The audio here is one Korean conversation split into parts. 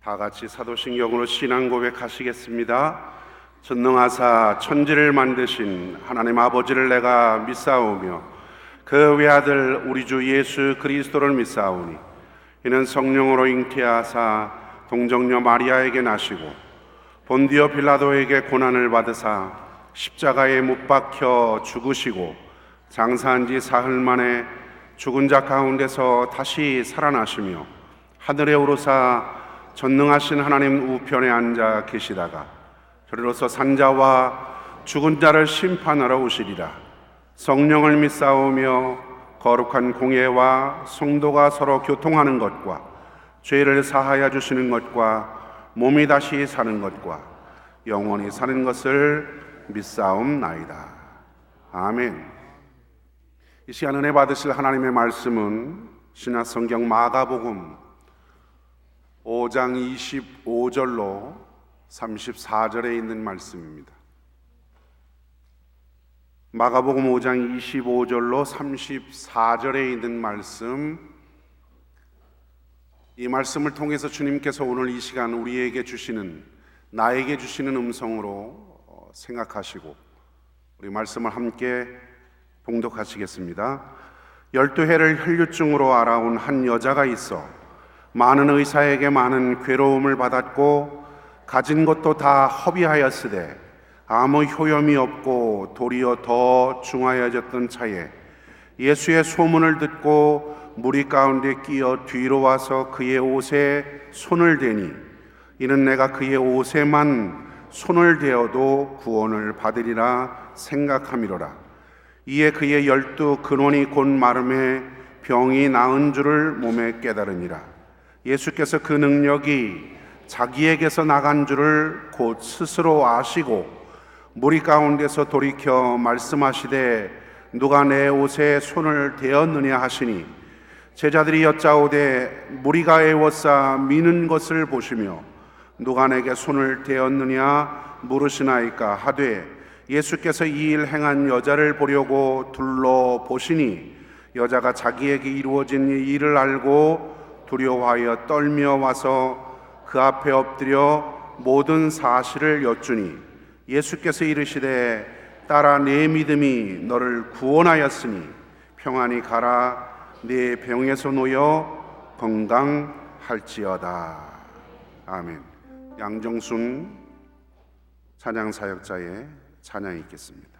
다 같이 사도신경으로 신앙 고백하시겠습니다. 전능하사 천지를 만드신 하나님 아버지를 내가 믿사오며 그 외아들 우리 주 예수 그리스도를 믿사오니 이는 성령으로 잉태하사 동정녀 마리아에게 나시고 본디오 빌라도에게 고난을 받으사 십자가에 못 박혀 죽으시고 장사한 지 사흘 만에 죽은 자 가운데서 다시 살아나시며 하늘에 오르사 전능하신 하나님 우편에 앉아 계시다가 저리로서 산자와 죽은 자를 심판하러 오시리라. 성령을 믿사오며 거룩한 공예와 성도가 서로 교통하는 것과 죄를 사하여 주시는 것과 몸이 다시 사는 것과 영원히 사는 것을 믿사옵나이다. 아멘. 이 시간 은혜 받으실 하나님의 말씀은 신약성경 마가복음 5장 25절로 34절에 있는 말씀입니다. 마가복음 5장 25절로 34절에 있는 말씀, 이 말씀을 통해서 주님께서 오늘 이 시간 우리에게 주시는, 나에게 주시는 음성으로 생각하시고 우리 말씀을 함께 봉독하시겠습니다. 12해를 혈류증으로 알아온 한 여자가 있어 많은 의사에게 많은 괴로움을 받았고 가진 것도 다 허비하였으되 아무 효염이 없고 도리어 더 중하여졌던 차에 예수의 소문을 듣고 무리 가운데 끼어 뒤로 와서 그의 옷에 손을 대니 이는 내가 그의 옷에만 손을 대어도 구원을 받으리라 생각함이로라. 이에 그의 12 근원이 곧 마름에 병이 나은 줄을 몸에 깨달으니라. 예수께서 그 능력이 자기에게서 나간 줄을 곧 스스로 아시고 무리 가운데서 돌이켜 말씀하시되 누가 내 옷에 손을 대었느냐 하시니 제자들이 여짜오되 무리가 애워싸 미는 것을 보시며 누가 내게 손을 대었느냐 물으시나이까 하되 예수께서 이 일 행한 여자를 보려고 둘러보시니 여자가 자기에게 이루어진 일을 알고 두려워하여 떨며 와서 그 앞에 엎드려 모든 사실을 여쭈니 예수께서 이르시되 딸아 내 믿음이 너를 구원하였으니 평안히 가라 내 병에서 놓여 건강할지어다. 아멘. 양정순 찬양사역자의 찬양이 있겠습니다.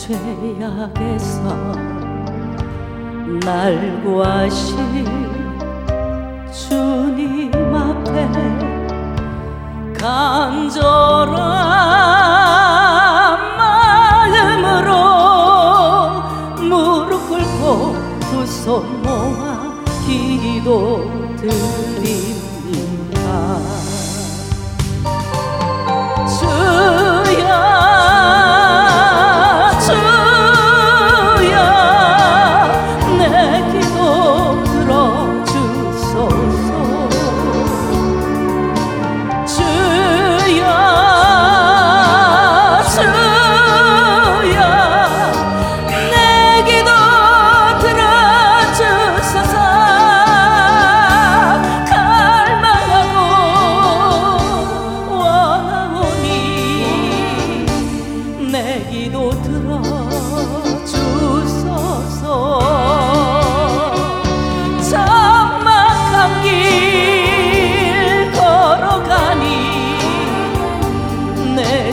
죄악에서 날 구하신 주님 앞에 간절한 마음으로 무릎 꿇고 두 손 모아 기도드립니다.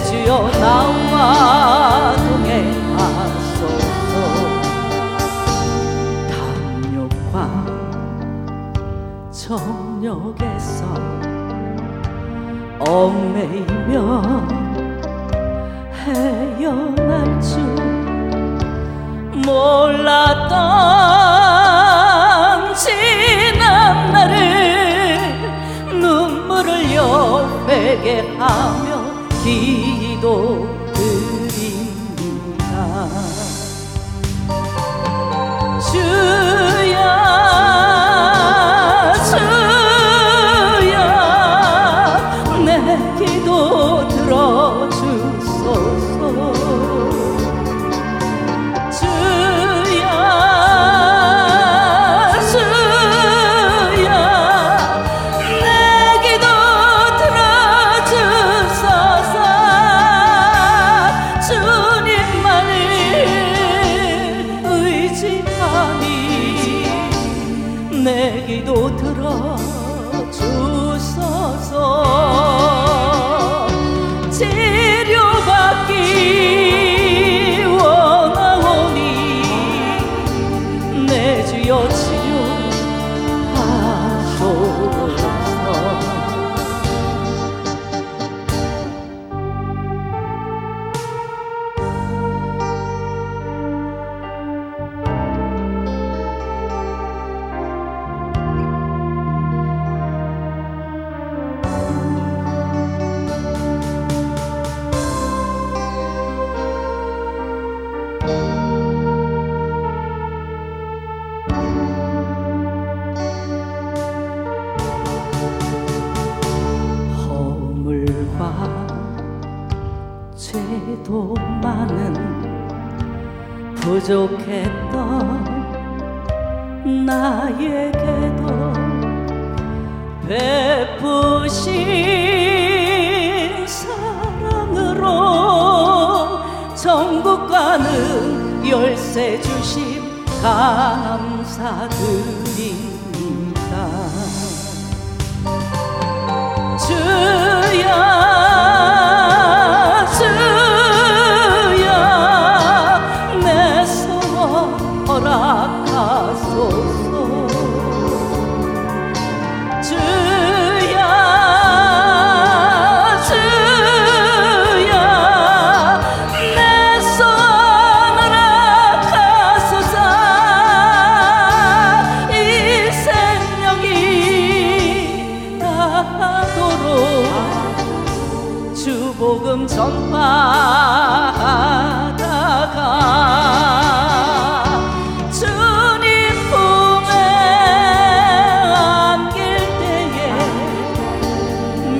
주여 나와 동행하소서. 탐욕과 정욕에서 얽매이며 헤어날 줄 몰랐던 지난 날을 눈물을 흘려 하며 기도드립니다. 주여 주여 내 기도 들어주소서. 주여 주여 내 기도 들어주소서. 주님만을 의지하니 내 기도 들어주소서. 치료받기 원하오니 내 주여 치료하소서. 허물과 죄도 많은 부족했던 나에게도 베푸신 사랑으로 천국 가는 열쇠 주심 감사드립니다. 주여 주여 내 소원 허락하소서. 주여 주여 내 소원 허락하소서. 이 생명이 다하도록 주복음 전파하다가 주님 품에 안길 때에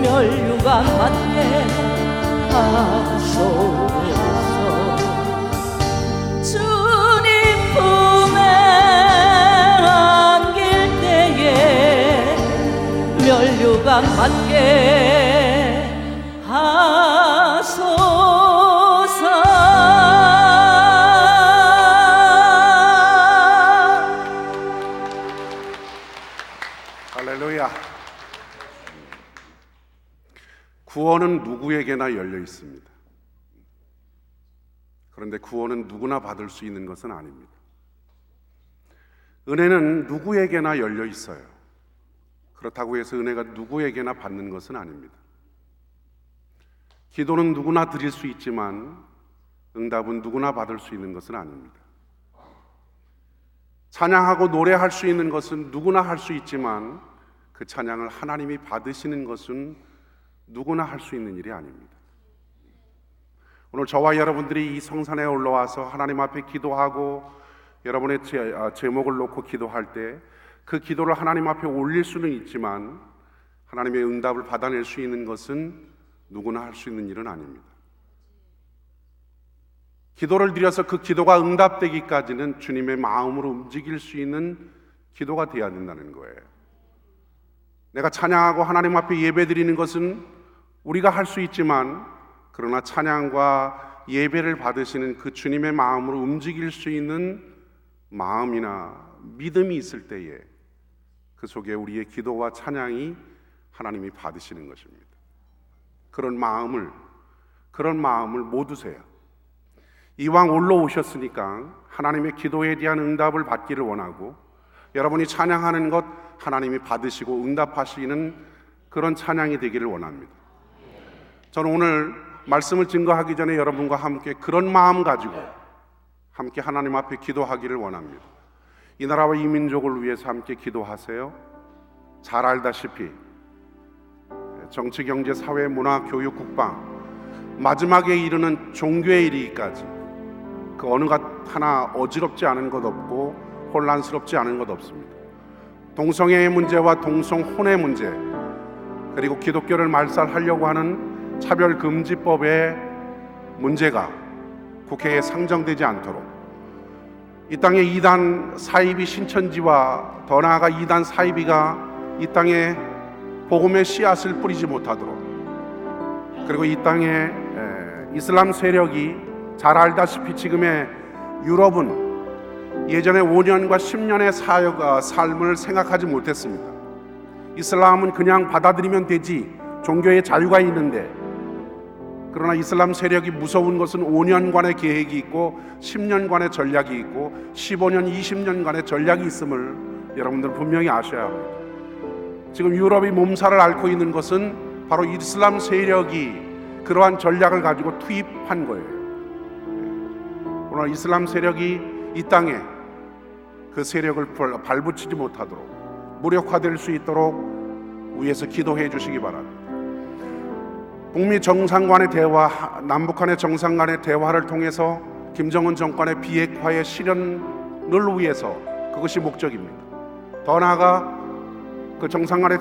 멸류관 받게 하소서. 주님 품에 안길 때에 멸류관 받게 하소서. 할렐루야. 구원은 누구에게나 열려 있습니다. 그런데 구원은 누구나 받을 수 있는 것은 아닙니다. 은혜는 누구에게나 열려 있어요. 그렇다고 해서 은혜가 누구에게나 받는 것은 아닙니다. 기도는 누구나 드릴 수 있지만 응답은 누구나 받을 수 있는 것은 아닙니다. 찬양하고 노래할 수 있는 것은 누구나 할 수 있지만 그 찬양을 하나님이 받으시는 것은 누구나 할 수 있는 일이 아닙니다. 오늘 저와 여러분들이 이 성산에 올라와서 하나님 앞에 기도하고 여러분의 제목을 놓고 기도할 때 그 기도를 하나님 앞에 올릴 수는 있지만 하나님의 응답을 받아낼 수 있는 것은 누구나 할 수 있는 일은 아닙니다. 기도를 드려서 그 기도가 응답되기까지는 주님의 마음으로 움직일 수 있는 기도가 되어야 된다는 거예요. 내가 찬양하고 하나님 앞에 예배드리는 것은 우리가 할 수 있지만 그러나 찬양과 예배를 받으시는 그 주님의 마음으로 움직일 수 있는 마음이나 믿음이 있을 때에 그 속에 우리의 기도와 찬양이 하나님이 받으시는 것입니다. 그런 마음을 못 두세요. 이왕 올라오셨으니까 하나님의 기도에 대한 응답을 받기를 원하고 여러분이 찬양하는 것 하나님이 받으시고 응답하시는 그런 찬양이 되기를 원합니다. 저는 오늘 말씀을 증거하기 전에 여러분과 함께 그런 마음 가지고 함께 하나님 앞에 기도하기를 원합니다. 이 나라와 이 민족을 위해서 함께 기도하세요. 잘 알다시피 정치, 경제, 사회, 문화, 교육, 국방 마지막에 이르는 종교에 이르기까지 그 어느 것 하나 어지럽지 않은 것 없고 혼란스럽지 않은 것 없습니다. 동성애의 문제와 동성혼의 문제, 그리고 기독교를 말살하려고 하는 차별금지법의 문제가 국회에 상정되지 않도록, 이 땅에 이단 사이비 신천지와 더 나아가 이단 사이비가 이 땅에 복음의 씨앗을 뿌리지 못하도록, 그리고 이 땅에 이슬람 세력이 잘 알다시피 지금의 유럽은 예전에 5년과 10년의 삶을 생각하지 못했습니다. 이슬람은 그냥 받아들이면 되지, 종교의 자유가 있는데, 그러나 이슬람 세력이 무서운 것은 5년간의 계획이 있고 10년간의 전략이 있고 15년, 20년간의 전략이 있음을 여러분들 분명히 아셔야 합니다. 지금 유럽이 몸살을 앓고 있는 것은 바로 이슬람 세력이 그러한 전략을 가지고 투입한 거예요. 오늘 이슬람 세력이 이 땅에 그 세력을 발붙이지 못하도록, 무력화될 수 있도록 위에서 기도해 주시기 바랍니다. 북미 정상 간의 대화, 남북한의 정상 간의 대화를 통해서 김정은 정권의 비핵화의 실현을 위해서, 그것이 목적입니다. 더 나아가 그 정상 간의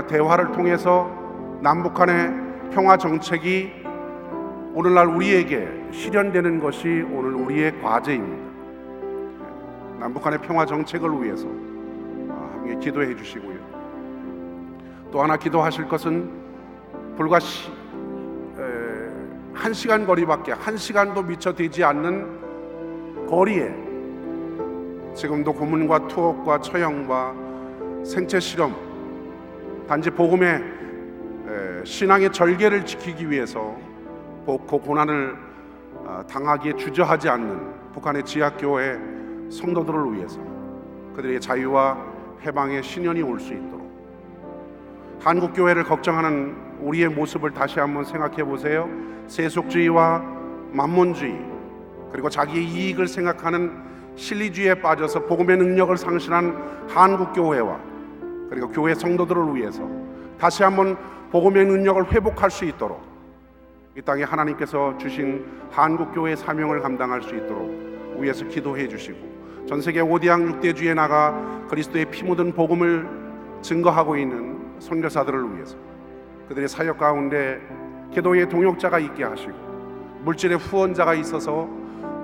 대화를 통해서 남북한의 평화 정책이 오늘날 우리에게 실현되는 것이 오늘 우리의 과제입니다. 남북한의 평화 정책을 위해서 함께 기도해 주시고요. 또 하나 기도하실 것은 불과 1시간 거리밖에, 1시간도 미처 되지 않는 거리에 지금도 고문과 투옥과 처형과 생체 실험, 단지 복음의 신앙의 절개를 지키기 위해서 그 고난을 당하기에 주저하지 않는 북한의 지하교회 성도들을 위해서 그들의 자유와 해방의 신년이 올 수 있도록, 한국교회를 걱정하는 우리의 모습을 다시 한번 생각해 보세요. 세속주의와 만몬주의, 그리고 자기의 이익을 생각하는 실리주의에 빠져서 복음의 능력을 상실한 한국교회와 그리고 교회 성도들을 위해서 다시 한번 복음의 능력을 회복할 수 있도록, 이 땅에 하나님께서 주신 한국교회의 사명을 감당할 수 있도록 위에서 기도해 주시고, 전세계 5대양 6대주에 나가 그리스도의 피 묻은 복음을 증거하고 있는 선교사들을 위해서 그들의 사역 가운데 기도의 동역자가 있게 하시고 물질의 후원자가 있어서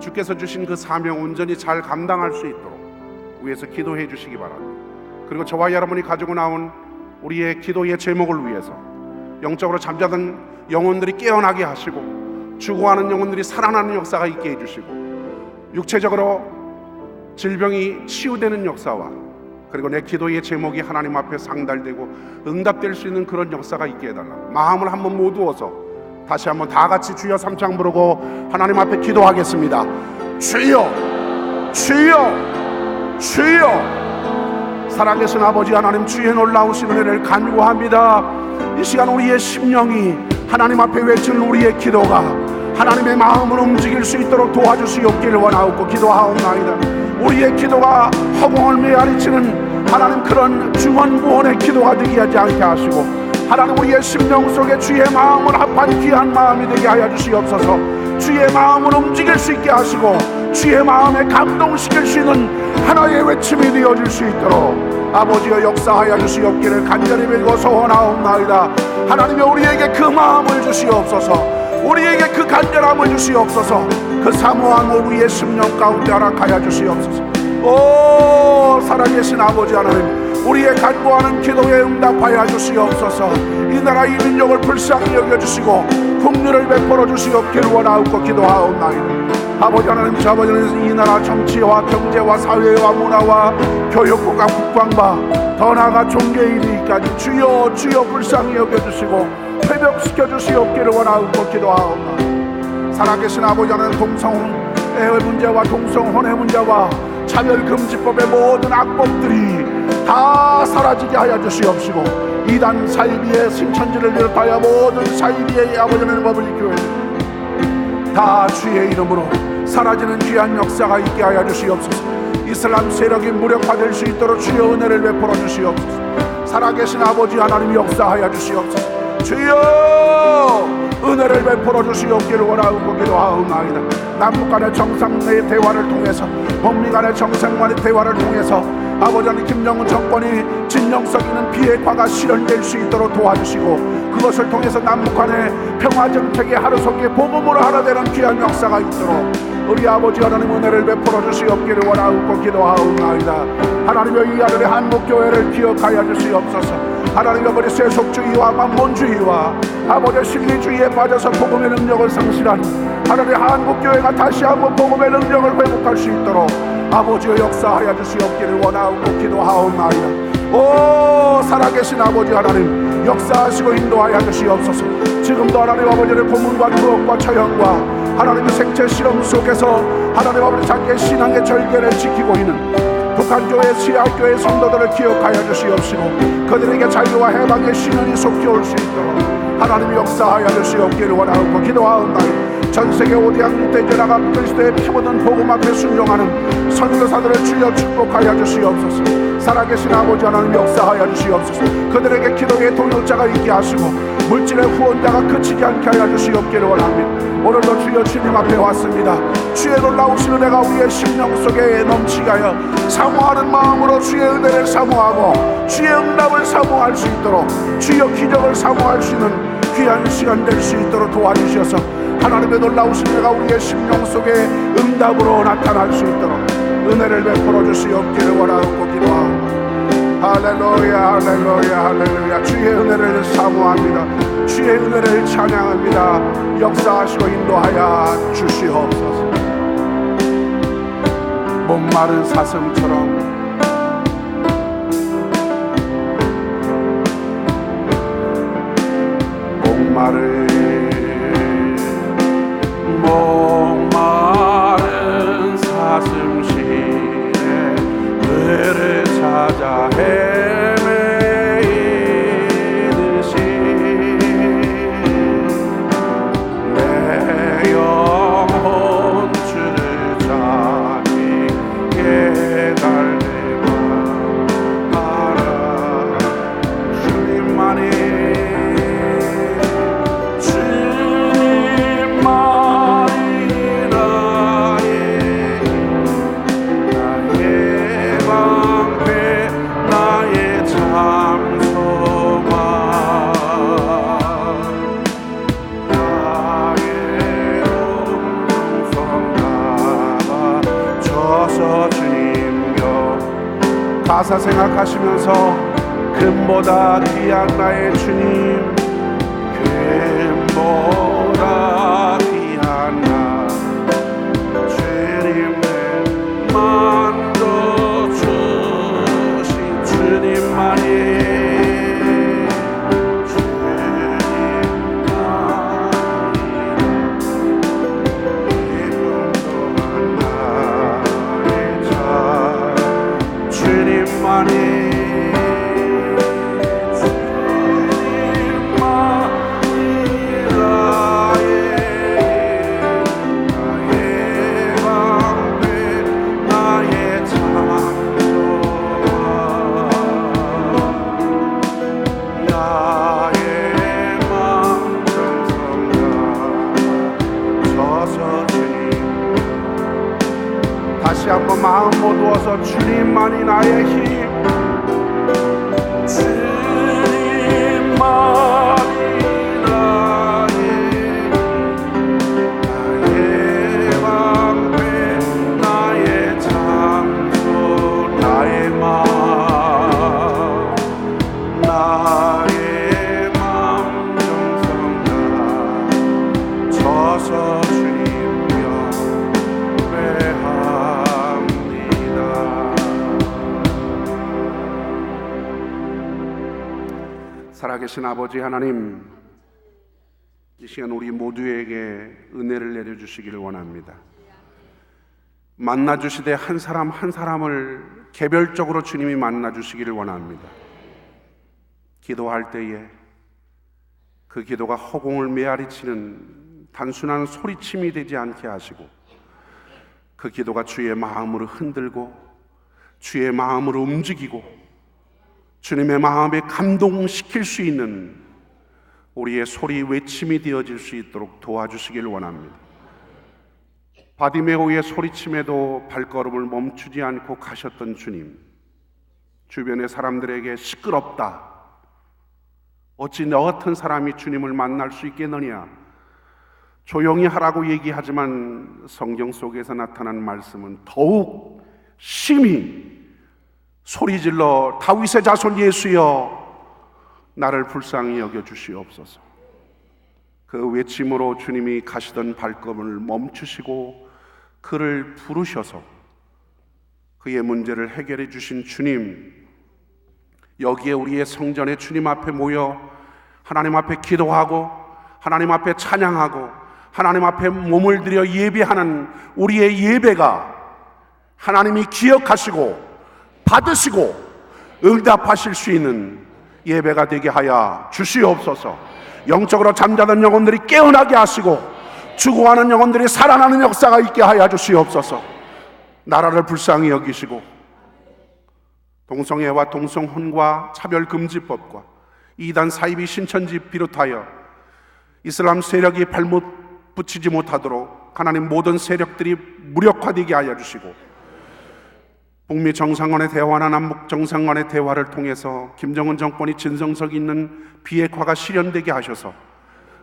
주께서 주신 그 사명 온전히 잘 감당할 수 있도록 위해서 기도해 주시기 바랍니다. 그리고 저와 여러분이 가지고 나온 우리의 기도의 제목을 위해서 영적으로 잠자던 영혼들이 깨어나게 하시고 죽어가는 영혼들이 살아나는 역사가 있게 해주시고, 육체적으로 질병이 치유되는 역사와 그리고 내 기도의 제목이 하나님 앞에 상달되고 응답될 수 있는 그런 역사가 있게 해달라. 마음을 한번 모두어서 다시 한번 다 같이 주여 삼창 부르고 하나님 앞에 기도하겠습니다. 주여, 주여, 주여. 살아계신 아버지 하나님, 주의 놀라우신 은혜를 간구합니다. 이 시간 우리의 심령이 하나님 앞에 외치는 우리의 기도가 하나님의 마음을 움직일 수 있도록 도와주시옵기를 원하옵고 기도하옵나이다. 우리의 기도가 허공을 메아리치는 하나님 그런 중언부언의 기도가 되게 하지 않게 하시고, 하나님 우리의 심령 속에 주의 마음을 합한 귀한 마음이 되게 하여 주시옵소서. 주의 마음을 움직일 수 있게 하시고 주의 마음에 감동시킬 수 있는 하나의 외침이 되어질 수 있도록 아버지여 역사하여 주시옵기를 간절히 빌고 소원하옵나이다. 하나님이 우리에게 그 마음을 주시옵소서. 우리에게 그 간절함을 주시옵소서. 그 사모함을 우리의 심령 가운데 허락하여 주시옵소서. 오 살아계신 아버지 하나님, 우리의 간구하는 기도에 응답하여 주시옵소서. 이 나라 이 민족을 불쌍히 여겨주시고 긍휼을 베풀어 주시옵기를 원하옵고 기도하옵나이다. 아버지 하나님, 저 아버지는 이 나라 정치와 경제와 사회와 문화와 교육과 국방과 더 나아가 종교에 이르기까지 주여 주여 불쌍히 여겨주시고 회복시켜 주시옵기를 원하옵고 기도하옵나이다. 살아계신 아버지 하나님, 동성애의 문제와 동성혼의 문제와 차별금지법의 모든 악법들이 다 사라지게 하여 주시옵시고 이단 사이비의 승천지를 비롯하여 모든 사이비의 아버지 하나님 법을 교회 다 주의 이름으로 사라지는 귀한 역사가 있게 하여 주시옵소서. 이슬람 세력이 무력화될 수 있도록 주의 은혜를 베풀어 주시옵소서. 살아계신 아버지 하나님 역사하여 주시옵소서. 주여 은혜를 베풀어 주시옵기를 원하고 기도하옵나이다. 남북 간의 정상의 대화를 통해서 북미 간의 정상간의 대화를 통해서 아버지 하나님 김정은 정권이 진정성 있는 비핵화가 실현될 수 있도록 도와주시고 그것을 통해서 남북 간의 평화 정책이 하루속히 복음으로 하나 되는 귀한 역사가 있도록 우리 아버지 하나님 은혜를 베풀어 주시옵기를 원하고 기도하옵나이다. 하나님의 이 하늘의 한국교회를 기억하여 주시옵소서. 하나님 아버지 세속주의와 만몬주의와 아버지 실리주의에 빠져서 복음의 능력을 상실한 하나님 한국교회가 다시 한번 복음의 능력을 회복할 수 있도록 아버지의 역사하여 주시옵기를 원하고 기도하옵나이다. 오 살아계신 아버지 하나님 역사하시고 인도하여 주시옵소서. 지금도 하나님 아버지의 고문과 투옥과 처형과 하나님의 생체 실험 속에서 하나님 아버지 자기의 신앙의 절개를 지키고 있는 북한교회 시아교회 성도들을 기억하여 주시옵시고 그들에게 자유와 해방의 신원이 속히 올 수 있도록 하나님이 역사하여 주시옵기를 원하고 기도하옵나이다. 전세계 오대양 대제라가 그리스도의 피 묻은 복음 앞에 순종하는 선교사들을 주여 축복하여 주시옵소서. 살아계신 아버지 하나님 역사하여 주시옵소서. 그들에게 기도의 동역자가 있게 하시고 물질의 후원자가 그치지 않게 하여 주시옵기를 원합니다. 오늘도 주여 주님 앞에 왔습니다. 주의 놀라우신 은혜가 우리의 심령 속에 넘치게 하여 사모하는 마음으로 주의 은혜를 사모하고 주의 응답을 사모할 수 있도록 주여 기적을 사모할 수 있는 귀한 시간 될 수 있도록 도와주셔서 하나님의 놀라우신 은혜가 우리의 심령 속에 응답으로 나타날 수 있도록 은혜를 베풀어 주시옵기를 원하고 기도하옵나이다. 할렐루야 할렐루야 할렐루야. 주의 은혜를 사모합니다. 주의 은혜를 찬양합니다. 역사하시고 인도하여 주시옵소서. 목마른 사슴처럼 목마른 사슴시에 너를 찾아 헤매이듯이 내 영혼 주를 찾기에 달려가 알아. 주님만이 가사 생각하시면서 금보다 귀한 나의 주님, 금보다 귀한 나 주님을 만져주신 주님만이 다시 한번 마음 모두어서 주님만이 나의 힘, 주님만이 나의 방패, 나의 장소, 나의 마음, 나의 마음 정성다 서서 살아계신 아버지 하나님, 이 시간 우리 모두에게 은혜를 내려주시기를 원합니다. 만나주시되 한 사람 한 사람을 개별적으로 주님이 만나주시기를 원합니다. 기도할 때에 그 기도가 허공을 메아리치는 단순한 소리침이 되지 않게 하시고 그 기도가 주의 마음으로 흔들고 주의 마음으로 움직이고 주님의 마음에 감동시킬 수 있는 우리의 소리 외침이 되어질 수 있도록 도와주시길 원합니다. 바디메오의 소리침에도 발걸음을 멈추지 않고 가셨던 주님, 주변의 사람들에게 시끄럽다, 어찌 너 같은 사람이 주님을 만날 수 있겠느냐, 조용히 하라고 얘기하지만 성경 속에서 나타난 말씀은 더욱 심히 소리질러 다윗의 자손 예수여 나를 불쌍히 여겨주시옵소서. 그 외침으로 주님이 가시던 발걸음을 멈추시고 그를 부르셔서 그의 문제를 해결해 주신 주님, 여기에 우리의 성전에 주님 앞에 모여 하나님 앞에 기도하고 하나님 앞에 찬양하고 하나님 앞에 몸을 들여 예배하는 우리의 예배가 하나님이 기억하시고 받으시고 응답하실 수 있는 예배가 되게 하여 주시옵소서. 영적으로 잠자던 영혼들이 깨어나게 하시고 죽어가는 영혼들이 살아나는 역사가 있게 하여 주시옵소서. 나라를 불쌍히 여기시고 동성애와 동성혼과 차별금지법과 이단 사이비 신천지 비롯하여 이슬람 세력이 발못 붙이지 못하도록 하나님 모든 세력들이 무력화되게 하여 주시고 북미 정상간의 대화나 남북 정상간의 대화를 통해서 김정은 정권이 진정성 있는 비핵화가 실현되게 하셔서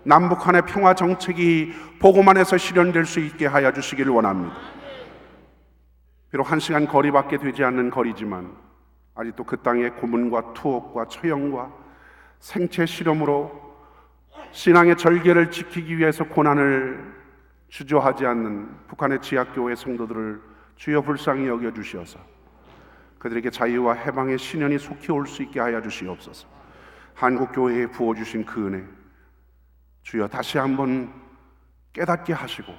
남북한의 평화 정책이 보고만 해서 실현될 수 있게 하여 주시기를 원합니다. 비록 1시간 거리밖에 되지 않는 거리지만 아직도 그 땅의 고문과 투옥과 처형과 생체 실험으로 신앙의 절개를 지키기 위해서 고난을 주저하지 않는 북한의 지하교회 성도들을 주여 불쌍히 여겨주시어서 그들에게 자유와 해방의 신년이 속히 올 수 있게 하여 주시옵소서. 한국교회에 부어주신 그 은혜 주여 다시 한번 깨닫게 하시고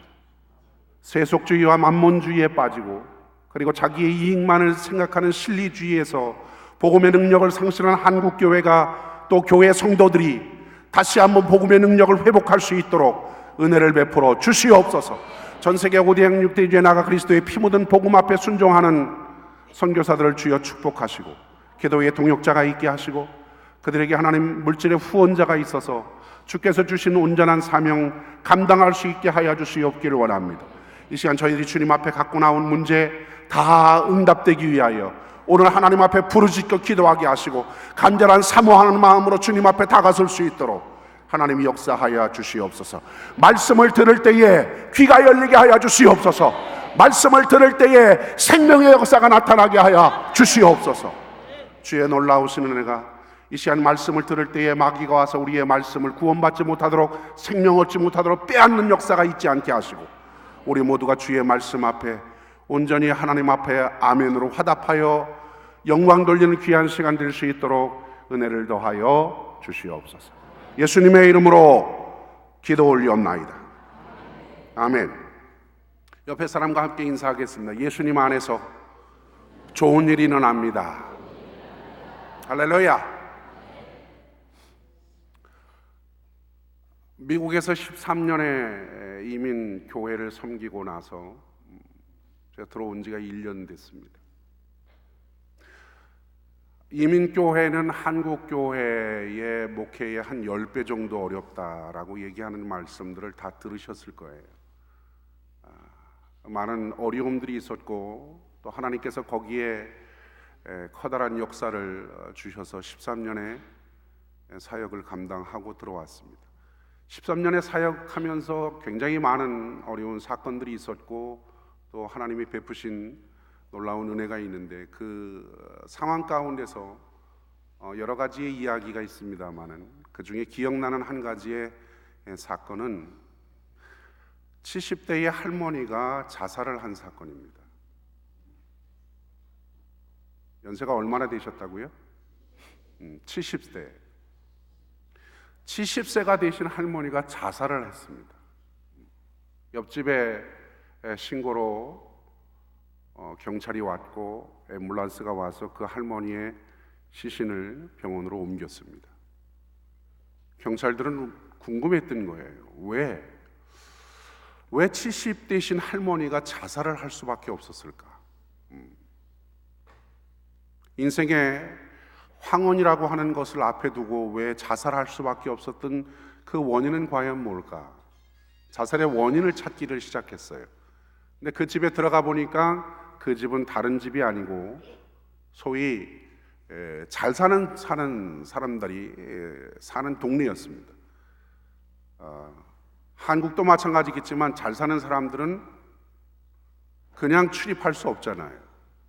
세속주의와 만몬주의에 빠지고 그리고 자기의 이익만을 생각하는 실리주의에서 복음의 능력을 상실한 한국교회가 또 교회 성도들이 다시 한번 복음의 능력을 회복할 수 있도록 은혜를 베풀어 주시옵소서. 전세계 5대 6대 나가 그리스도의 피 묻은 복음 앞에 순종하는 선교사들을 주여 축복하시고 기도의 동역자가 있게 하시고 그들에게 하나님 물질의 후원자가 있어서 주께서 주신 온전한 사명 감당할 수 있게 하여 주시옵기를 원합니다. 이 시간 저희들이 주님 앞에 갖고 나온 문제 다 응답되기 위하여 오늘 하나님 앞에 부르짖고 기도하게 하시고 간절한 사모하는 마음으로 주님 앞에 다가설 수 있도록 하나님이 역사하여 주시옵소서. 말씀을 들을 때에 귀가 열리게 하여 주시옵소서. 말씀을 들을 때에 생명의 역사가 나타나게 하여 주시옵소서. 주의 놀라우신 은혜가 이 시간 말씀을 들을 때에 마귀가 와서 우리의 말씀을 구원받지 못하도록 생명 얻지 못하도록 빼앗는 역사가 있지 않게 하시고 우리 모두가 주의 말씀 앞에 온전히 하나님 앞에 아멘으로 화답하여 영광 돌리는 귀한 시간 될 수 있도록 은혜를 더하여 주시옵소서. 예수님의 이름으로 기도 올리옵나이다. 아멘. 옆에 사람과 함께 인사하겠습니다. 예수님 안에서 좋은 일이 일어납니다. 할렐루야. 미국에서 13년의 이민 교회를 섬기고 나서 제가 들어온 지가 1년 됐습니다. 이민교회는 한국교회의 목회의 한 10배 정도 어렵다라고 얘기하는 말씀들을 다 들으셨을 거예요. 많은 어려움들이 있었고 또 하나님께서 거기에 커다란 역사를 주셔서 13년의 사역을 감당하고 들어왔습니다. 13년의 사역하면서 굉장히 많은 어려운 사건들이 있었고 또 하나님이 베푸신 놀라운 은혜가 있는데 그 상황 가운데서 여러 가지의 이야기가 있습니다만은 그 중에 기억나는 한 가지의 사건은 70대의 할머니가 자살을 한 사건입니다. 연세가 얼마나 되셨다고요? 70세. 70세가 되신 할머니가 자살을 했습니다. 옆집에 신고로 경찰이 왔고 앰뷸런스가 와서 그 할머니의 시신을 병원으로 옮겼습니다. 경찰들은 궁금했던 거예요. 왜 70대신 할머니가 자살을 할 수밖에 없었을까? 인생의 황혼이라고 하는 것을 앞에 두고 왜 자살할 수밖에 없었던 그 원인은 과연 뭘까? 자살의 원인을 찾기를 시작했어요. 근데 그 집에 들어가 보니까 그 집은 다른 집이 아니고 소위 잘 사는 사람들이 사는 동네였습니다. 한국도 마찬가지겠지만 잘 사는 사람들은 그냥 출입할 수 없잖아요.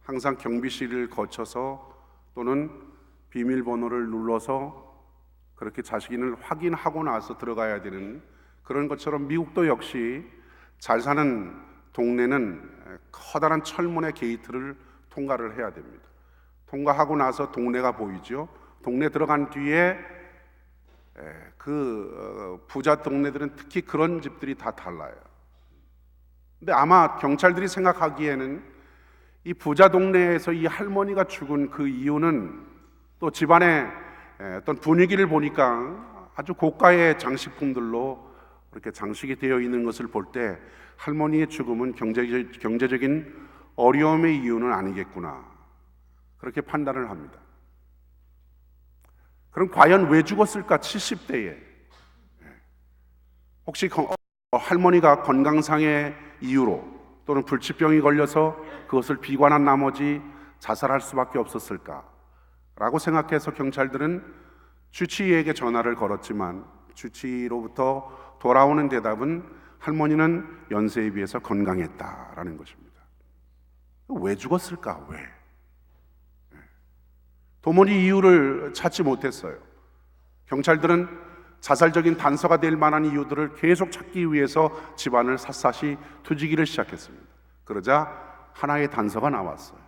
항상 경비실을 거쳐서 또는 비밀번호를 눌러서 그렇게 자신을 확인하고 나서 들어가야 되는 그런 것처럼 미국도 역시 잘 사는 동네는 커다란 철문의 게이트를 통과를 해야 됩니다. 통과하고 나서 동네가 보이죠. 동네 들어간 뒤에 부자 동네들은 특히 그런 집들이 다 달라요. 근데 아마 경찰들이 생각하기에는 이 부자 동네에서 이 할머니가 죽은 그 이유는 또 집안의 어떤 분위기를 보니까 아주 고가의 장식품들로 이렇게 장식이 되어 있는 것을 볼 때 할머니의 죽음은 경제적인 어려움의 이유는 아니겠구나, 그렇게 판단을 합니다. 그럼 과연 왜 죽었을까? 70대에 혹시 할머니가 건강상의 이유로 또는 불치병이 걸려서 그것을 비관한 나머지 자살할 수밖에 없었을까? 라고 생각해서 경찰들은 주치의에게 전화를 걸었지만 주치의로부터 돌아오는 대답은 할머니는 연세에 비해서 건강했다라는 것입니다. 왜 죽었을까? 왜? 도무지 이유를 찾지 못했어요. 경찰들은 자살적인 단서가 될 만한 이유들을 계속 찾기 위해서 집안을 샅샅이 뒤지기를 시작했습니다. 그러자 하나의 단서가 나왔어요.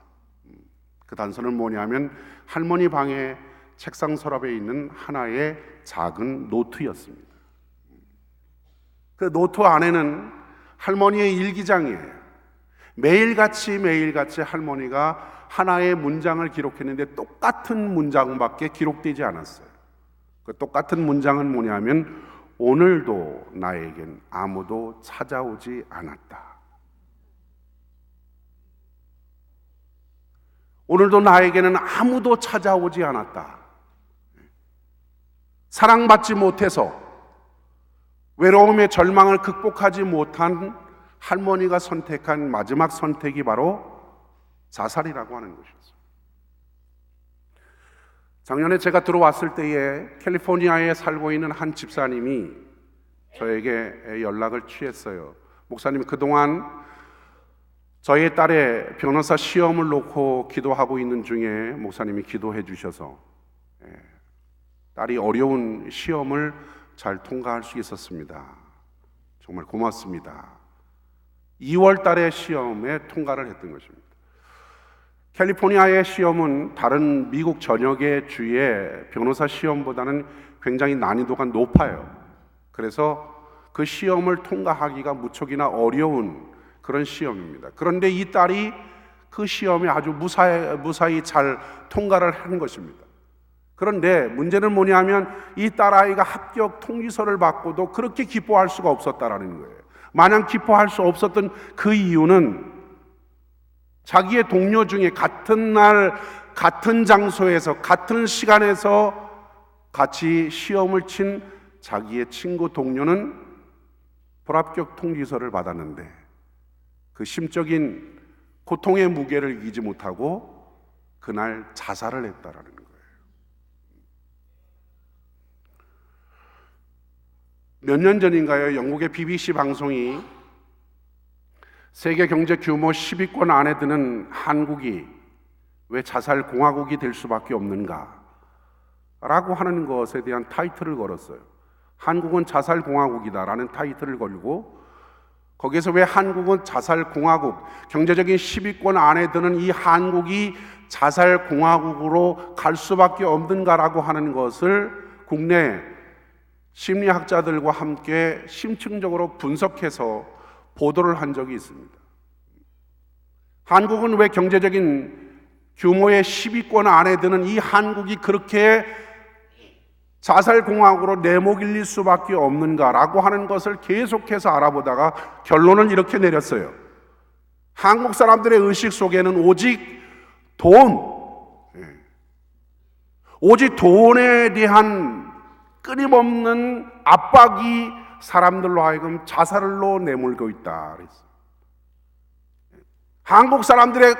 그 단서는 뭐냐면 할머니 방의 책상 서랍에 있는 하나의 작은 노트였습니다. 그 노트 안에는 할머니의 일기장이에요. 매일같이 할머니가 하나의 문장을 기록했는데 똑같은 문장밖에 기록되지 않았어요. 그 똑같은 문장은 뭐냐면 오늘도 나에겐 아무도 찾아오지 않았다. 오늘도 나에게는 아무도 찾아오지 않았다. 사랑받지 못해서 외로움의 절망을 극복하지 못한 할머니가 선택한 마지막 선택이 바로 자살이라고 하는 것이었어요. 작년에 제가 들어왔을 때에 캘리포니아에 살고 있는 한 집사님이 저에게 연락을 취했어요. 목사님, 그동안 저희 딸의 변호사 시험을 놓고 기도하고 있는 중에 목사님이 기도해 주셔서 딸이 어려운 시험을 잘 통과할 수 있었습니다. 정말 고맙습니다. 2월 달에 시험에 통과를 했던 것입니다. 캘리포니아의 시험은 다른 미국 전역의 주의 변호사 시험보다는 굉장히 난이도가 높아요. 그래서 그 시험을 통과하기가 무척이나 어려운 그런 시험입니다. 그런데 이 딸이 그 시험에 아주 무사히 잘 통과를 한 것입니다. 그런데 문제는 뭐냐면 이 딸아이가 합격 통지서를 받고도 그렇게 기뻐할 수가 없었다라는 거예요. 마냥 기뻐할 수 없었던 그 이유는 자기의 동료 중에 같은 날, 같은 장소에서, 같은 시간에서 같이 시험을 친 자기의 친구 동료는 불합격 통지서를 받았는데 그 심적인 고통의 무게를 이기지 못하고 그날 자살을 했다라는 거예요. 몇 년 전인가요? 영국의 BBC 방송이 세계 경제 규모 10위권 안에 드는 한국이 왜 자살 공화국이 될 수밖에 없는가? 라고 하는 것에 대한 타이틀을 걸었어요. 한국은 자살 공화국이다라는 타이틀을 걸고 거기에서 왜 한국은 자살 공화국, 경제적인 10위권 안에 드는 이 한국이 자살 공화국으로 갈 수밖에 없는가라고 하는 것을 국내 심리학자들과 함께 심층적으로 분석해서 보도를 한 적이 있습니다. 한국은 왜 경제적인 규모의 10위권 안에 드는 이 한국이 그렇게 자살공학으로 내목일릴 수밖에 없는가라고 하는 것을 계속해서 알아보다가 결론을 이렇게 내렸어요. 한국 사람들의 의식 속에는 오직 오직 돈에 대한 끊임없는 압박이 사람들로 하여금 자살로 내몰고 있다 그랬어요. 한국 사람들의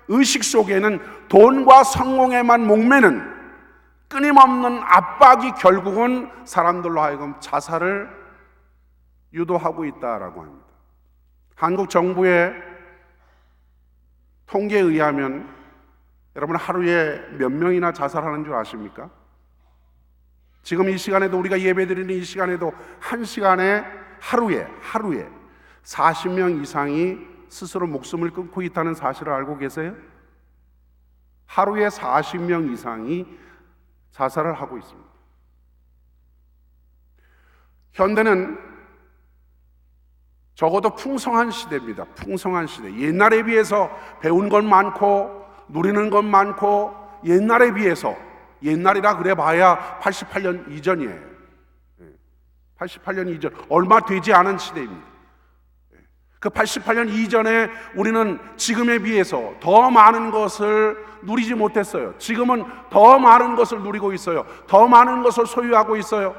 의식 속에는 돈과 성공에만 목매는 끊임없는 압박이 결국은 사람들로 하여금 자살을 유도하고 있다라고 합니다. 한국 정부의 통계에 의하면 여러분 하루에 몇 명이나 자살하는 줄 아십니까? 지금 이 시간에도 우리가 예배드리는 이 시간에도 한 시간에 하루에 40명 이상이 스스로 목숨을 끊고 있다는 사실을 알고 계세요? 하루에 40명 이상이 자살을 하고 있습니다. 현대는 적어도 풍성한 시대입니다. 풍성한 시대. 옛날에 비해서 배운 건 많고 누리는 건 많고, 옛날에 비해서, 옛날이라 그래 봐야 88년 이전이에요. 88년 이전, 얼마 되지 않은 시대입니다. 그 88년 이전에 우리는 지금에 비해서 더 많은 것을 누리지 못했어요. 지금은 더 많은 것을 누리고 있어요. 더 많은 것을 소유하고 있어요.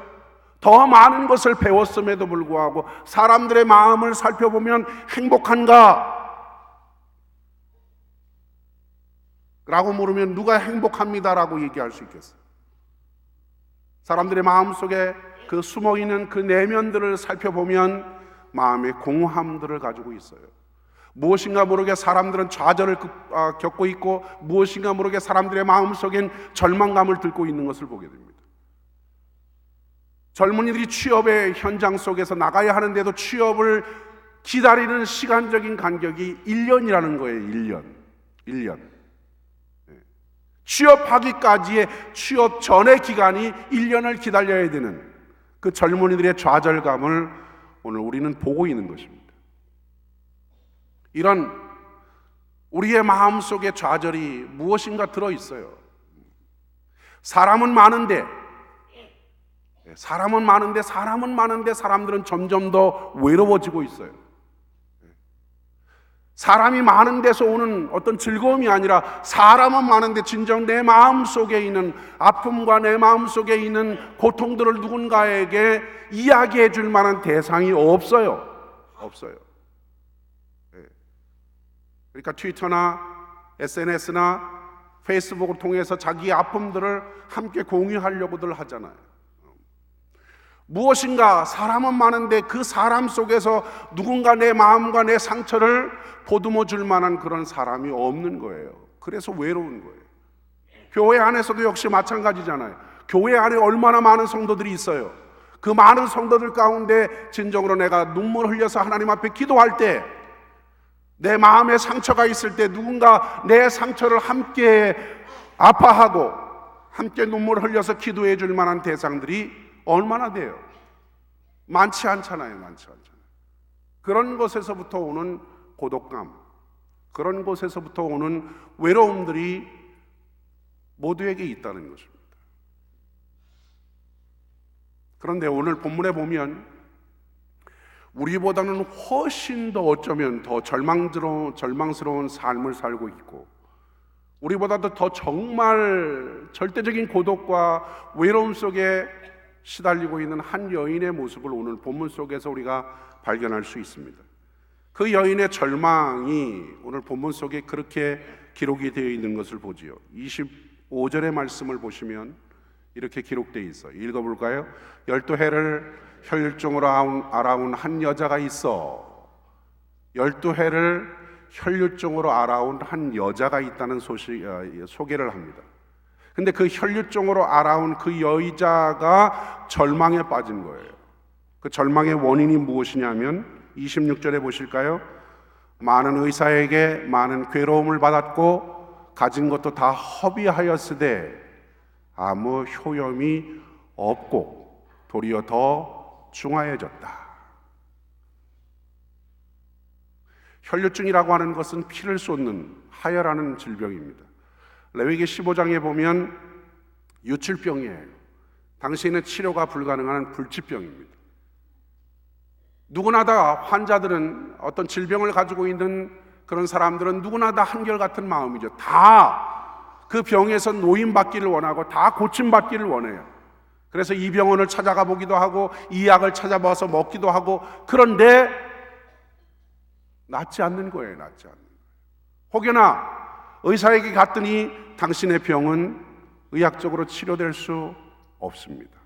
더 많은 것을 배웠음에도 불구하고 사람들의 마음을 살펴보면 행복한가? 라고 물으면 누가 행복합니다라고 얘기할 수 있겠어요? 사람들의 마음속에 그 숨어있는 그 내면들을 살펴보면 마음의 공허함들을 가지고 있어요. 무엇인가 모르게 사람들은 좌절을 겪고 있고, 무엇인가 모르게 사람들의 마음속엔 절망감을 들고 있는 것을 보게 됩니다. 젊은이들이 취업의 현장 속에서 나가야 하는데도 취업을 기다리는 시간적인 간격이 1년이라는 거예요. 1년. 취업하기까지의 취업 전의 기간이 1년을 기다려야 되는 그 젊은이들의 좌절감을 오늘 우리는 보고 있는 것입니다. 이런 우리의 마음속에 좌절이 무엇인가 들어있어요. 사람은 많은데 사람들은 점점 더 외로워지고 있어요. 사람이 많은 데서 오는 어떤 즐거움이 아니라 사람은 많은데 진정 내 마음속에 있는 아픔과 내 마음속에 있는 고통들을 누군가에게 이야기해 줄 만한 대상이 없어요. 그러니까 트위터나 SNS나 페이스북을 통해서 자기의 아픔들을 함께 공유하려고들 하잖아요. 무엇인가 사람은 많은데 그 사람 속에서 누군가 내 마음과 내 상처를 보듬어 줄 만한 그런 사람이 없는 거예요. 그래서 외로운 거예요. 교회 안에서도 역시 마찬가지잖아요. 교회 안에 얼마나 많은 성도들이 있어요. 그 많은 성도들 가운데 진정으로 내가 눈물 흘려서 하나님 앞에 기도할 때, 내 마음에 상처가 있을 때 누군가 내 상처를 함께 아파하고 함께 눈물 흘려서 기도해 줄 만한 대상들이 얼마나 돼요? 많지 않잖아요. 그런 곳에서부터 오는 고독감, 그런 곳에서부터 오는 외로움들이 모두에게 있다는 것입니다. 그런데 오늘 본문에 보면 우리보다는 훨씬 더 어쩌면 더 절망스러운 삶을 살고 있고, 우리보다도 더 정말 절대적인 고독과 외로움 속에 시달리고 있는 한 여인의 모습을 오늘 본문 속에서 우리가 발견할 수 있습니다. 그 여인의 절망이 오늘 본문 속에 그렇게 기록이 되어 있는 것을 보지요. 25절의 말씀을 보시면 이렇게 기록되어 있어요. 읽어볼까요? 12해를 혈류증으로 앓아온 한 여자가 있어. 12해를 혈류증으로 앓아온 한 여자가 있다는 소개를 합니다. 근데 그 혈류증으로 앓아온 그 여자가 절망에 빠진 거예요. 그 절망의 원인이 무엇이냐면 26절에 보실까요? 많은 의사에게 많은 괴로움을 받았고 가진 것도 다 허비하였으되 아무 효험이 없고 도리어 더 중하여졌다. 혈류증이라고 하는 것은 피를 쏟는 하혈하는 질병입니다. 레위기 15장에 보면 유출병이에요. 당신은 치료가 불가능한 불치병입니다. 누구나 다 환자들은 어떤 질병을 가지고 있는 그런 사람들은 누구나 다 한결같은 마음이죠. 다 그 병에서 노임받기를 원하고 다 고침받기를 원해요. 그래서 이 병원을 찾아가 보기도 하고 이 약을 찾아봐서 먹기도 하고, 그런데 낫지 않는 거예요. 낫지 않는 거예요. 혹여나 의사에게 갔더니 당신의 병은 의학적으로 치료될 수 없습니다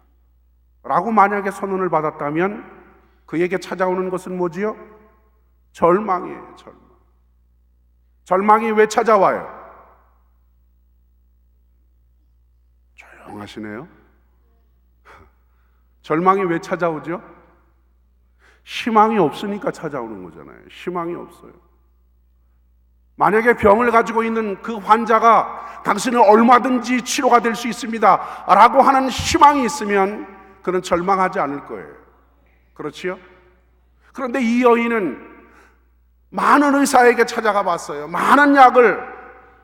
라고 만약에 선언을 받았다면 그에게 찾아오는 것은 뭐지요? 절망이에요. 절망이 왜 찾아와요? 조용하시네요. 절망이 왜 찾아오죠? 희망이 없으니까 찾아오는 거잖아요. 희망이 없어요. 만약에 병을 가지고 있는 그 환자가 당신은 얼마든지 치료가 될 수 있습니다 라고 하는 희망이 있으면 그는 절망하지 않을 거예요. 그렇지요? 그런데 이 여인은 많은 의사에게 찾아가 봤어요. 많은 약을,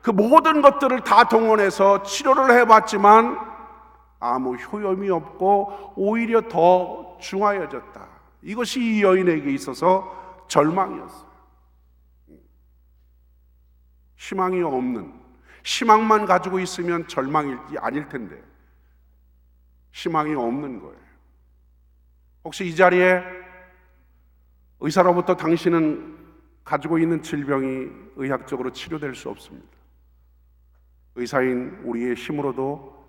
그 모든 것들을 다 동원해서 치료를 해봤지만 아무 효험이 없고 오히려 더 중하여졌다. 이것이 이 여인에게 있어서 절망이었어요. 희망이 없는, 희망만 가지고 있으면 절망이 아닐 텐데 희망이 없는 거예요. 혹시 이 자리에 의사로부터 당신은 가지고 있는 질병이 의학적으로 치료될 수 없습니다. 의사인 우리의 힘으로도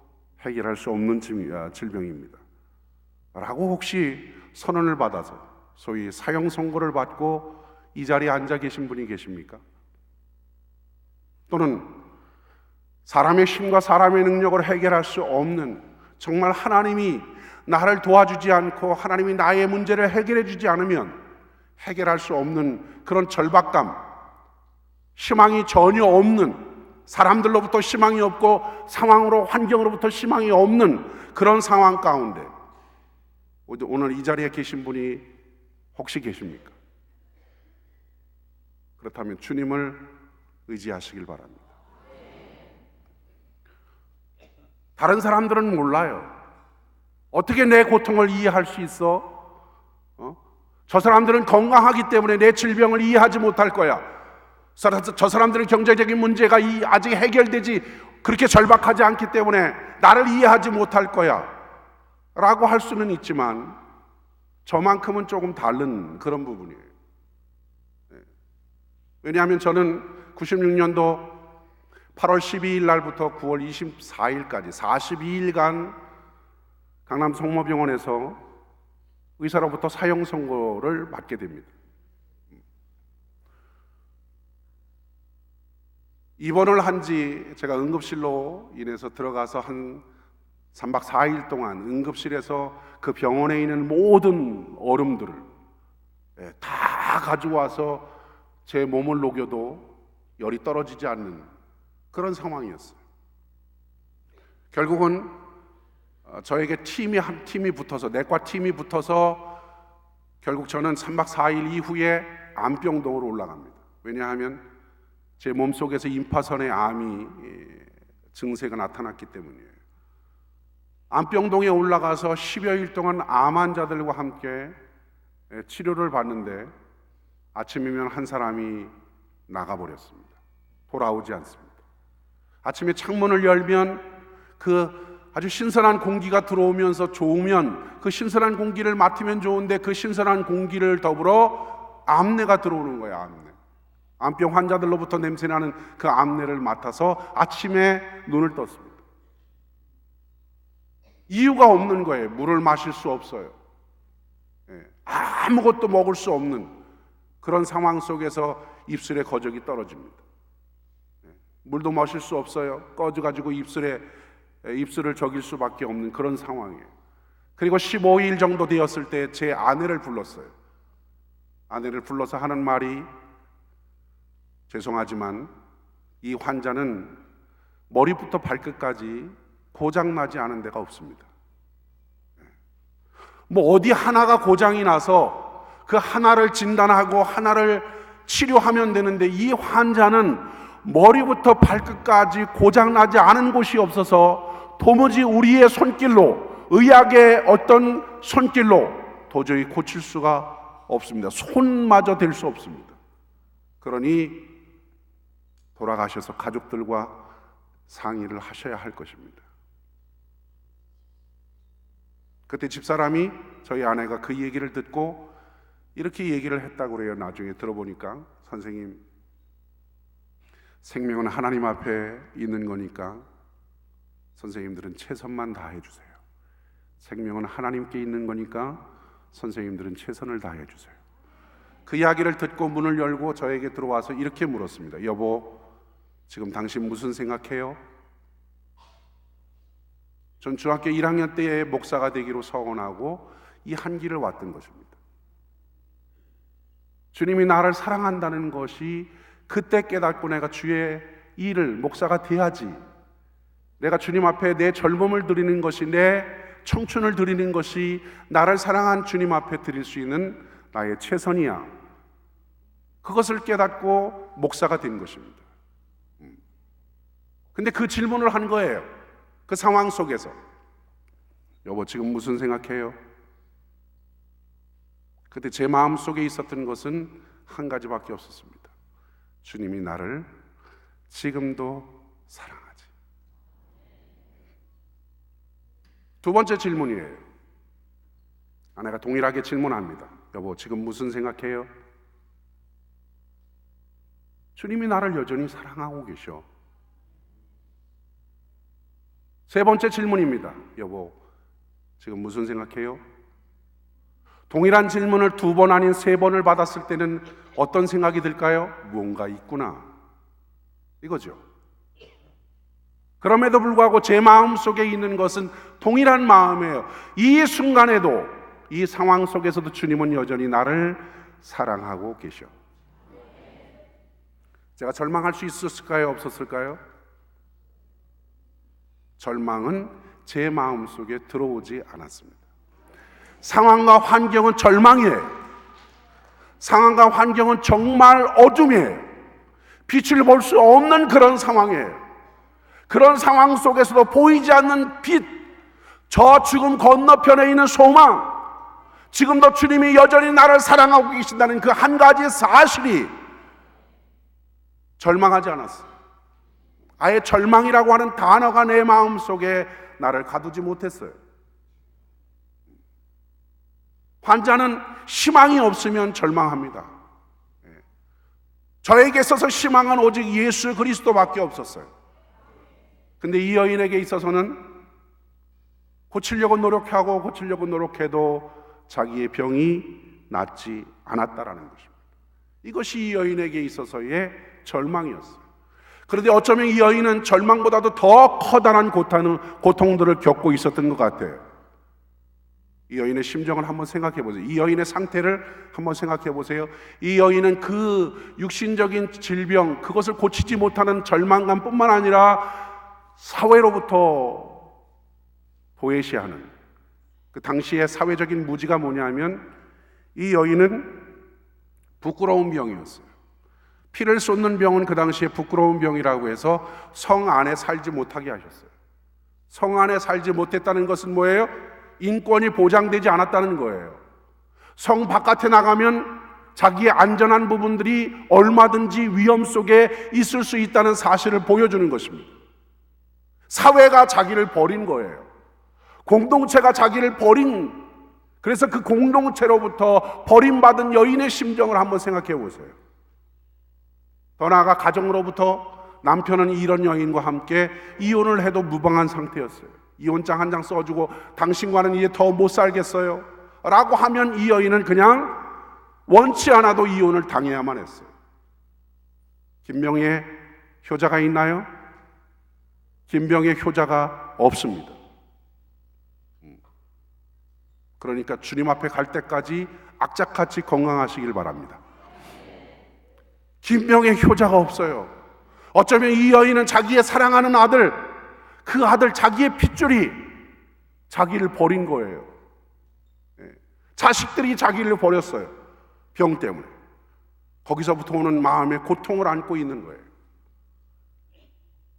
해결할 수 없는 질병입니다 라고 혹시 선언을 받아서 소위 사형 선고를 받고 이 자리에 앉아 계신 분이 계십니까? 또는 사람의 힘과 사람의 능력으로 해결할 수 없는, 정말 하나님이 나를 도와주지 않고 하나님이 나의 문제를 해결해 주지 않으면 해결할 수 없는 그런 절박감, 희망이 전혀 없는, 사람들로부터 희망이 없고 상황으로, 환경으로부터 희망이 없는 그런 상황 가운데 오늘 이 자리에 계신 분이 혹시 계십니까? 그렇다면 주님을 의지하시길 바랍니다. 다른 사람들은 몰라요. 어떻게 내 고통을 이해할 수 있어? 저 사람들은 건강하기 때문에 내 질병을 이해하지 못할 거야. 저 사람들은 경제적인 문제가 아직 해결되지, 그렇게 절박하지 않기 때문에 나를 이해하지 못할 거야 라고 할 수는 있지만 저만큼은 조금 다른 그런 부분이에요. 왜냐하면 저는 96년도 8월 12일 날부터 9월 24일까지 42일간 강남 성모병원에서 의사로부터 사형 선고를 받게 됩니다. 입원을 한지 제가 응급실로 인해서 들어가서 한 3박 4일 동안 응급실에서 그 병원에 있는 모든 얼음들을 다 가져와서 제 몸을 녹여도 열이 떨어지지 않는 그런 상황이었어요. 결국은 저에게 한 팀이 붙어서, 내과 팀이 붙어서 결국 저는 3박 4일 이후에 암병동으로 올라갑니다. 왜냐하면 제 몸속에서 임파선의 암이 증세가 나타났기 때문이에요. 암병동에 올라가서 10여일 동안 암 환자들과 함께 치료를 받는데 아침이면 한 사람이 나가버렸습니다. 돌아오지 않습니다. 아침에 창문을 열면 그 아주 신선한 공기가 들어오면서 좋으면 그 신선한 공기를 맡으면 좋은데 그 신선한 공기를 더불어 암내가 들어오는 거예요. 암내. 암병 환자들로부터 냄새나는 그 암내를 맡아서 아침에 눈을 떴습니다. 이유가 없는 거예요. 물을 마실 수 없어요. 아무것도 먹을 수 없는 그런 상황 속에서 입술에 거적이 떨어집니다. 물도 마실 수 없어요. 꺼져가지고 입술을 적일 수밖에 없는 그런 상황이에요. 그리고 15일 정도 되었을 때 제 아내를 불렀어요. 아내를 불러서 하는 말이, 죄송하지만 이 환자는 머리부터 발끝까지 고장나지 않은 데가 없습니다. 뭐 어디 하나가 고장이 나서 그 하나를 진단하고 하나를 치료하면 되는데 이 환자는 머리부터 발끝까지 고장나지 않은 곳이 없어서 도무지 우리의 손길로 의학의 어떤 손길로 도저히 고칠 수가 없습니다. 손마저 댈 수 없습니다. 그러니 돌아가셔서 가족들과 상의를 하셔야 할 것입니다. 그때 집사람이, 저희 아내가 그 얘기를 듣고 이렇게 얘기를 했다고 그래요. 나중에 들어보니까, 선생님, 생명은 하나님 앞에 있는 거니까 선생님들은 최선만 다해 주세요. 생명은 하나님께 있는 거니까 선생님들은 최선을 다해 주세요. 그 이야기를 듣고 문을 열고 저에게 들어와서 이렇게 물었습니다. 여보, 지금 당신 무슨 생각해요? 전 중학교 1학년 때에 목사가 되기로 서원하고 이 한 길을 왔던 것입니다. 주님이 나를 사랑한다는 것이 그때 깨닫고 내가 주의 일을, 목사가 돼야지, 내가 주님 앞에 내 젊음을 드리는 것이, 내 청춘을 드리는 것이 나를 사랑한 주님 앞에 드릴 수 있는 나의 최선이야. 그것을 깨닫고 목사가 된 것입니다. 근데 그 질문을 한 거예요. 그 상황 속에서. 여보, 지금 무슨 생각해요? 그때 제 마음속에 있었던 것은 한 가지밖에 없었습니다. 주님이 나를 지금도 사랑하지. 두 번째 질문이에요. 아내가 동일하게 질문합니다. 여보, 지금 무슨 생각해요? 주님이 나를 여전히 사랑하고 계셔. 세 번째 질문입니다. 여보, 지금 무슨 생각해요? 동일한 질문을 2번 아닌 3번을 받았을 때는 어떤 생각이 들까요? 무언가 있구나, 이거죠. 그럼에도 불구하고 제 마음속에 있는 것은 동일한 마음이에요. 이 순간에도, 이 상황 속에서도 주님은 여전히 나를 사랑하고 계셔. 제가 절망할 수 있었을까요? 없었을까요? 절망은 제 마음속에 들어오지 않았습니다. 상황과 환경은 절망이에요. 상황과 환경은 정말 어둠이에요. 빛을 볼 수 없는 그런 상황이에요. 그런 상황 속에서도 보이지 않는 빛, 저 죽음 건너편에 있는 소망, 지금도 주님이 여전히 나를 사랑하고 계신다는 그 한 가지 사실이 절망하지 않았어요. 아예 절망이라고 하는 단어가 내 마음속에 나를 가두지 못했어요. 환자는 희망이 없으면 절망합니다. 저에게 있어서 희망은 오직 예수 그리스도밖에 없었어요. 근데 이 여인에게 있어서는 고치려고 노력해도 자기의 병이 낫지 않았다라는 것입니다. 이것이 이 여인에게 있어서의 절망이었어요. 그런데 어쩌면 이 여인은 절망보다도 더 커다란 고통들을 겪고 있었던 것 같아요. 이 여인의 심정을 한번 생각해 보세요. 이 여인의 상태를 한번 생각해 보세요. 이 여인은 그 육신적인 질병, 그것을 고치지 못하는 절망감뿐만 아니라 사회로부터 도외시하는, 그 당시의 사회적인 무지가 뭐냐면 이 여인은 부끄러운 병이었어요. 피를 쏟는 병은 그 당시에 부끄러운 병이라고 해서 성 안에 살지 못하게 하셨어요. 성 안에 살지 못했다는 것은 뭐예요? 인권이 보장되지 않았다는 거예요. 성 바깥에 나가면 자기의 안전한 부분들이 얼마든지 위험 속에 있을 수 있다는 사실을 보여주는 것입니다. 사회가 자기를 버린 거예요. 공동체가 자기를 버린, 그래서 그 공동체로부터 버림받은 여인의 심정을 한번 생각해 보세요. 더 나아가 가정으로부터 남편은 이런 여인과 함께 이혼을 해도 무방한 상태였어요. 이혼장 한 장 써주고 당신과는 이제 더 못 살겠어요 라고 하면 이 여인은 그냥 원치 않아도 이혼을 당해야만 했어요. 김병희의 효자가 있나요? 김병희의 효자가 없습니다. 그러니까 주님 앞에 갈 때까지 악착같이 건강하시길 바랍니다. 김병희의 효자가 없어요. 어쩌면 이 여인은 자기의 사랑하는 아들, 그 아들, 자기의 핏줄이 자기를 버린 거예요. 자식들이 자기를 버렸어요. 병 때문에. 거기서부터 오는 마음의 고통을 안고 있는 거예요.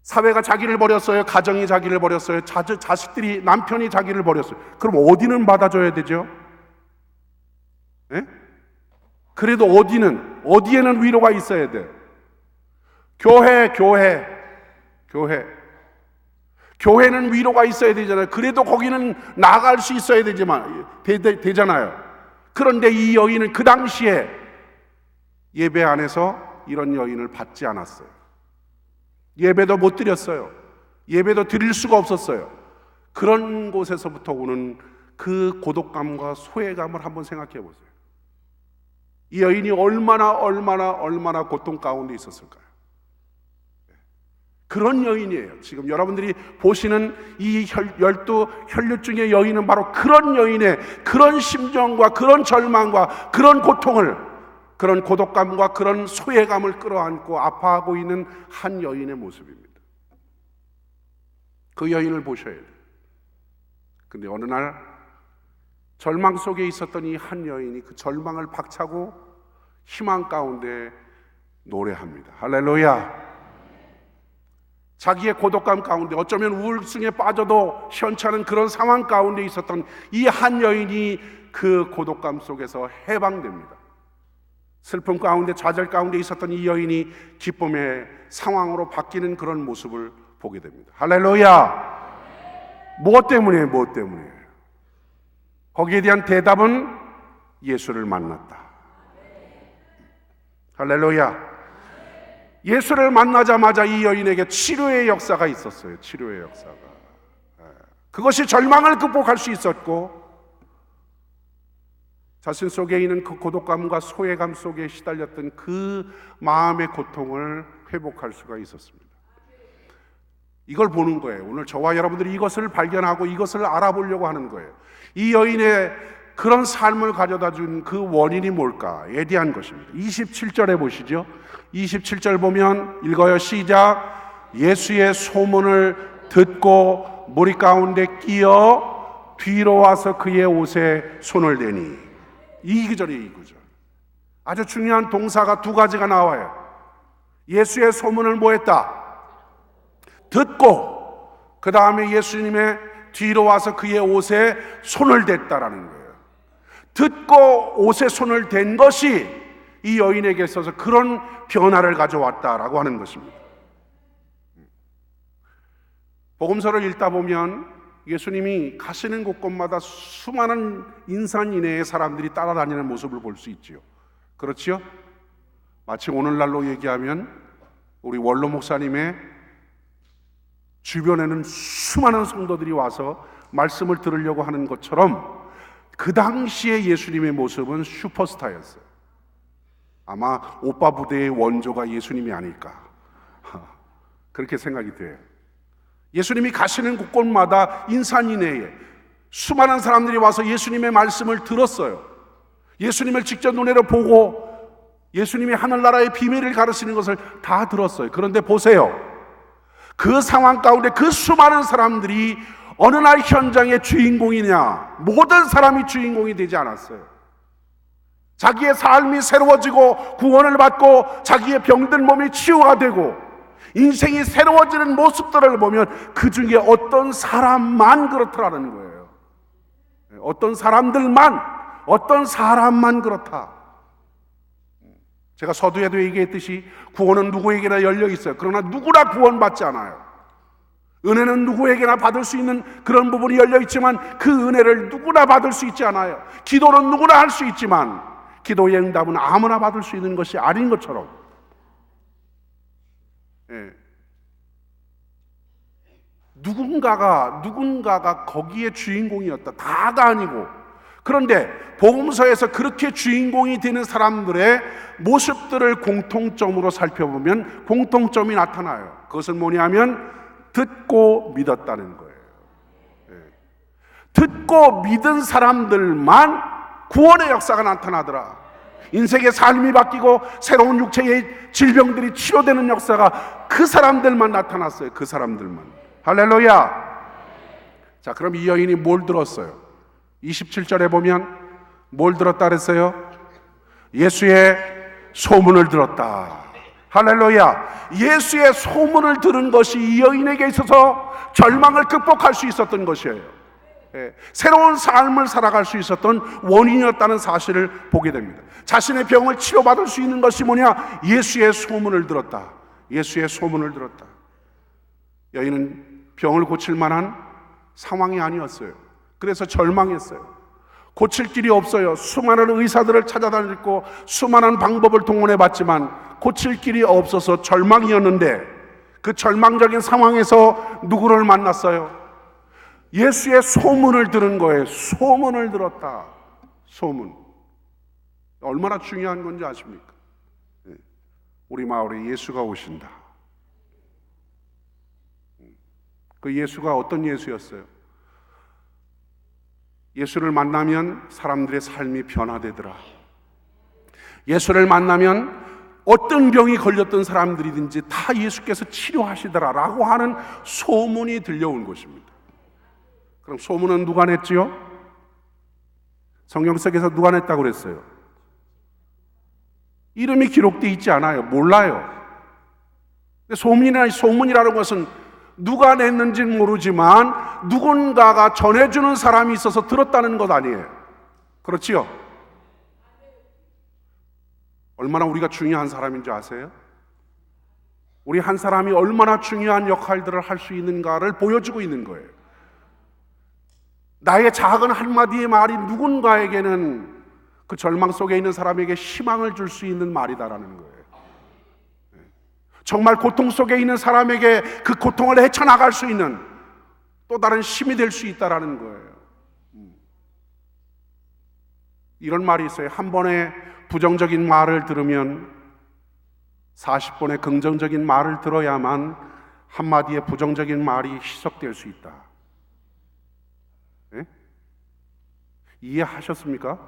사회가 자기를 버렸어요. 가정이 자기를 버렸어요. 자식들이, 남편이 자기를 버렸어요. 그럼 어디는 받아줘야 되죠? 예? 그래도 어디에는 위로가 있어야 돼. 교회는 위로가 있어야 되잖아요. 그래도 거기는 나갈 수 있어야 되잖아요. 그런데 이 여인은 그 당시에 예배 안에서 이런 여인을 받지 않았어요. 예배도 못 드렸어요. 예배도 드릴 수가 없었어요. 그런 곳에서부터 오는 그 고독감과 소외감을 한번 생각해 보세요. 이 여인이 얼마나 고통 가운데 있었을까요? 그런 여인이에요. 지금 여러분들이 보시는 이 12 중의 여인은 바로 그런 여인의 그런 심정과 그런 절망과 그런 고통을, 그런 고독감과 그런 소외감을 끌어안고 아파하고 있는 한 여인의 모습입니다. 그 여인을 보셔야 돼요. 근데 어느 날 절망 속에 있었던 이 한 여인이 그 절망을 박차고 희망 가운데 노래합니다. 할렐루야. 자기의 고독감 가운데, 어쩌면 우울증에 빠져도 시원찮은 그런 상황 가운데 있었던 이 한 여인이 그 고독감 속에서 해방됩니다. 슬픔 가운데, 좌절 가운데 있었던 이 여인이 기쁨의 상황으로 바뀌는 그런 모습을 보게 됩니다. 할렐루야. 무엇 때문에? 거기에 대한 대답은 예수를 만났다. 할렐루야. 예수를 만나자마자 이 여인에게 치료의 역사가 있었어요. 치료의 역사가. 그것이 절망을 극복할 수 있었고, 자신 속에 있는 그 고독감과 소외감 속에 시달렸던 그 마음의 고통을 회복할 수가 있었습니다. 이걸 보는 거예요. 오늘 저와 여러분들이 이것을 발견하고 이것을 알아보려고 하는 거예요. 이 여인의 그런 삶을 가져다 준 그 원인이 뭘까에 대한 것입니다. 27절에 보시죠. 27절 보면 읽어요. 시작. 예수의 소문을 듣고 무리 가운데 끼어 뒤로 와서 그의 옷에 손을 대니. 이 구절이에요. 이 구절. 아주 중요한 동사가 두 가지가 나와요. 예수의 소문을 뭐 했다? 듣고, 그 다음에 예수님의 뒤로 와서 그의 옷에 손을 댔다라는 거예요. 듣고 옷에 손을 댄 것이 이 여인에게 있어서 그런 변화를 가져왔다라고 하는 것입니다. 복음서를 읽다 보면 예수님이 가시는 곳곳마다 수많은 인산인해의 사람들이 따라다니는 모습을 볼 수 있지요. 그렇지요? 마치 오늘날로 얘기하면 우리 원로 목사님의 주변에는 수많은 성도들이 와서 말씀을 들으려고 하는 것처럼 그 당시에 예수님의 모습은 슈퍼스타였어요. 아마 오빠 부대의 원조가 예수님이 아닐까, 그렇게 생각이 돼요. 예수님이 가시는 곳곳마다 인산인해에 수많은 사람들이 와서 예수님의 말씀을 들었어요. 예수님을 직접 눈으로 보고 예수님이 하늘나라의 비밀을 가르치는 것을 다 들었어요. 그런데 보세요. 그 상황 가운데 그 수많은 사람들이 어느 날 현장의 주인공이냐? 모든 사람이 주인공이 되지 않았어요. 자기의 삶이 새로워지고 구원을 받고 자기의 병든 몸이 치유가 되고 인생이 새로워지는 모습들을 보면 그 중에 어떤 사람만 그렇더라는 거예요. 어떤 사람만 그렇다. 제가 서두에도 얘기했듯이 구원은 누구에게나 열려 있어요. 그러나 누구나 구원받지 않아요. 은혜는 누구에게나 받을 수 있는 그런 부분이 열려 있지만 그 은혜를 누구나 받을 수 있지 않아요. 기도는 누구나 할 수 있지만 기도의 응답은 아무나 받을 수 있는 것이 아닌 것처럼, 누군가가 거기에 주인공이었다. 다가 아니고. 그런데 복음서에서 그렇게 주인공이 되는 사람들의 모습들을 공통점으로 살펴보면 공통점이 나타나요. 그것은 뭐냐면 듣고 믿었다는 거예요. 듣고 믿은 사람들만 구원의 역사가 나타나더라. 인생의 삶이 바뀌고 새로운 육체의 질병들이 치료되는 역사가 그 사람들만 나타났어요. 그 사람들만. 할렐루야. 자, 그럼 이 여인이 뭘 들었어요? 27절에 보면 뭘 들었다 그랬어요? 예수의 소문을 들었다. 할렐루야. 예수의 소문을 들은 것이 이 여인에게 있어서 절망을 극복할 수 있었던 것이에요. 새로운 삶을 살아갈 수 있었던 원인이었다는 사실을 보게 됩니다. 자신의 병을 치료받을 수 있는 것이 뭐냐? 예수의 소문을 들었다. 예수의 소문을 들었다. 여인은 병을 고칠 만한 상황이 아니었어요. 그래서 절망했어요. 고칠 길이 없어요. 수많은 의사들을 찾아다녔고 수많은 방법을 동원해 봤지만 고칠 길이 없어서 절망이었는데, 그 절망적인 상황에서 누구를 만났어요? 예수의 소문을 들은 거예요. 소문을 들었다. 소문. 얼마나 중요한 건지 아십니까? 우리 마을에 예수가 오신다. 그 예수가 어떤 예수였어요? 예수를 만나면 사람들의 삶이 변화되더라. 예수를 만나면 어떤 병이 걸렸던 사람들이든지 다 예수께서 치료하시더라 라고 하는 소문이 들려온 것입니다. 그럼 소문은 누가 냈지요? 성경 속에서 누가 냈다고 그랬어요? 이름이 기록되어 있지 않아요. 몰라요. 소문이라는 것은 누가 냈는지는 모르지만 누군가가 전해주는 사람이 있어서 들었다는 것 아니에요. 그렇지요? 얼마나 우리가 중요한 사람인 줄 아세요? 우리 한 사람이 얼마나 중요한 역할들을 할 수 있는가를 보여주고 있는 거예요. 나의 작은 한마디의 말이 누군가에게는 그 절망 속에 있는 사람에게 희망을 줄 수 있는 말이다라는 거예요. 정말 고통 속에 있는 사람에게 그 고통을 헤쳐나갈 수 있는 또 다른 힘이 될 수 있다라는 거예요. 이런 말이 있어요. 한 번의 부정적인 말을 들으면 40번의 긍정적인 말을 들어야만 한마디의 부정적인 말이 희석될 수 있다. 네? 이해하셨습니까?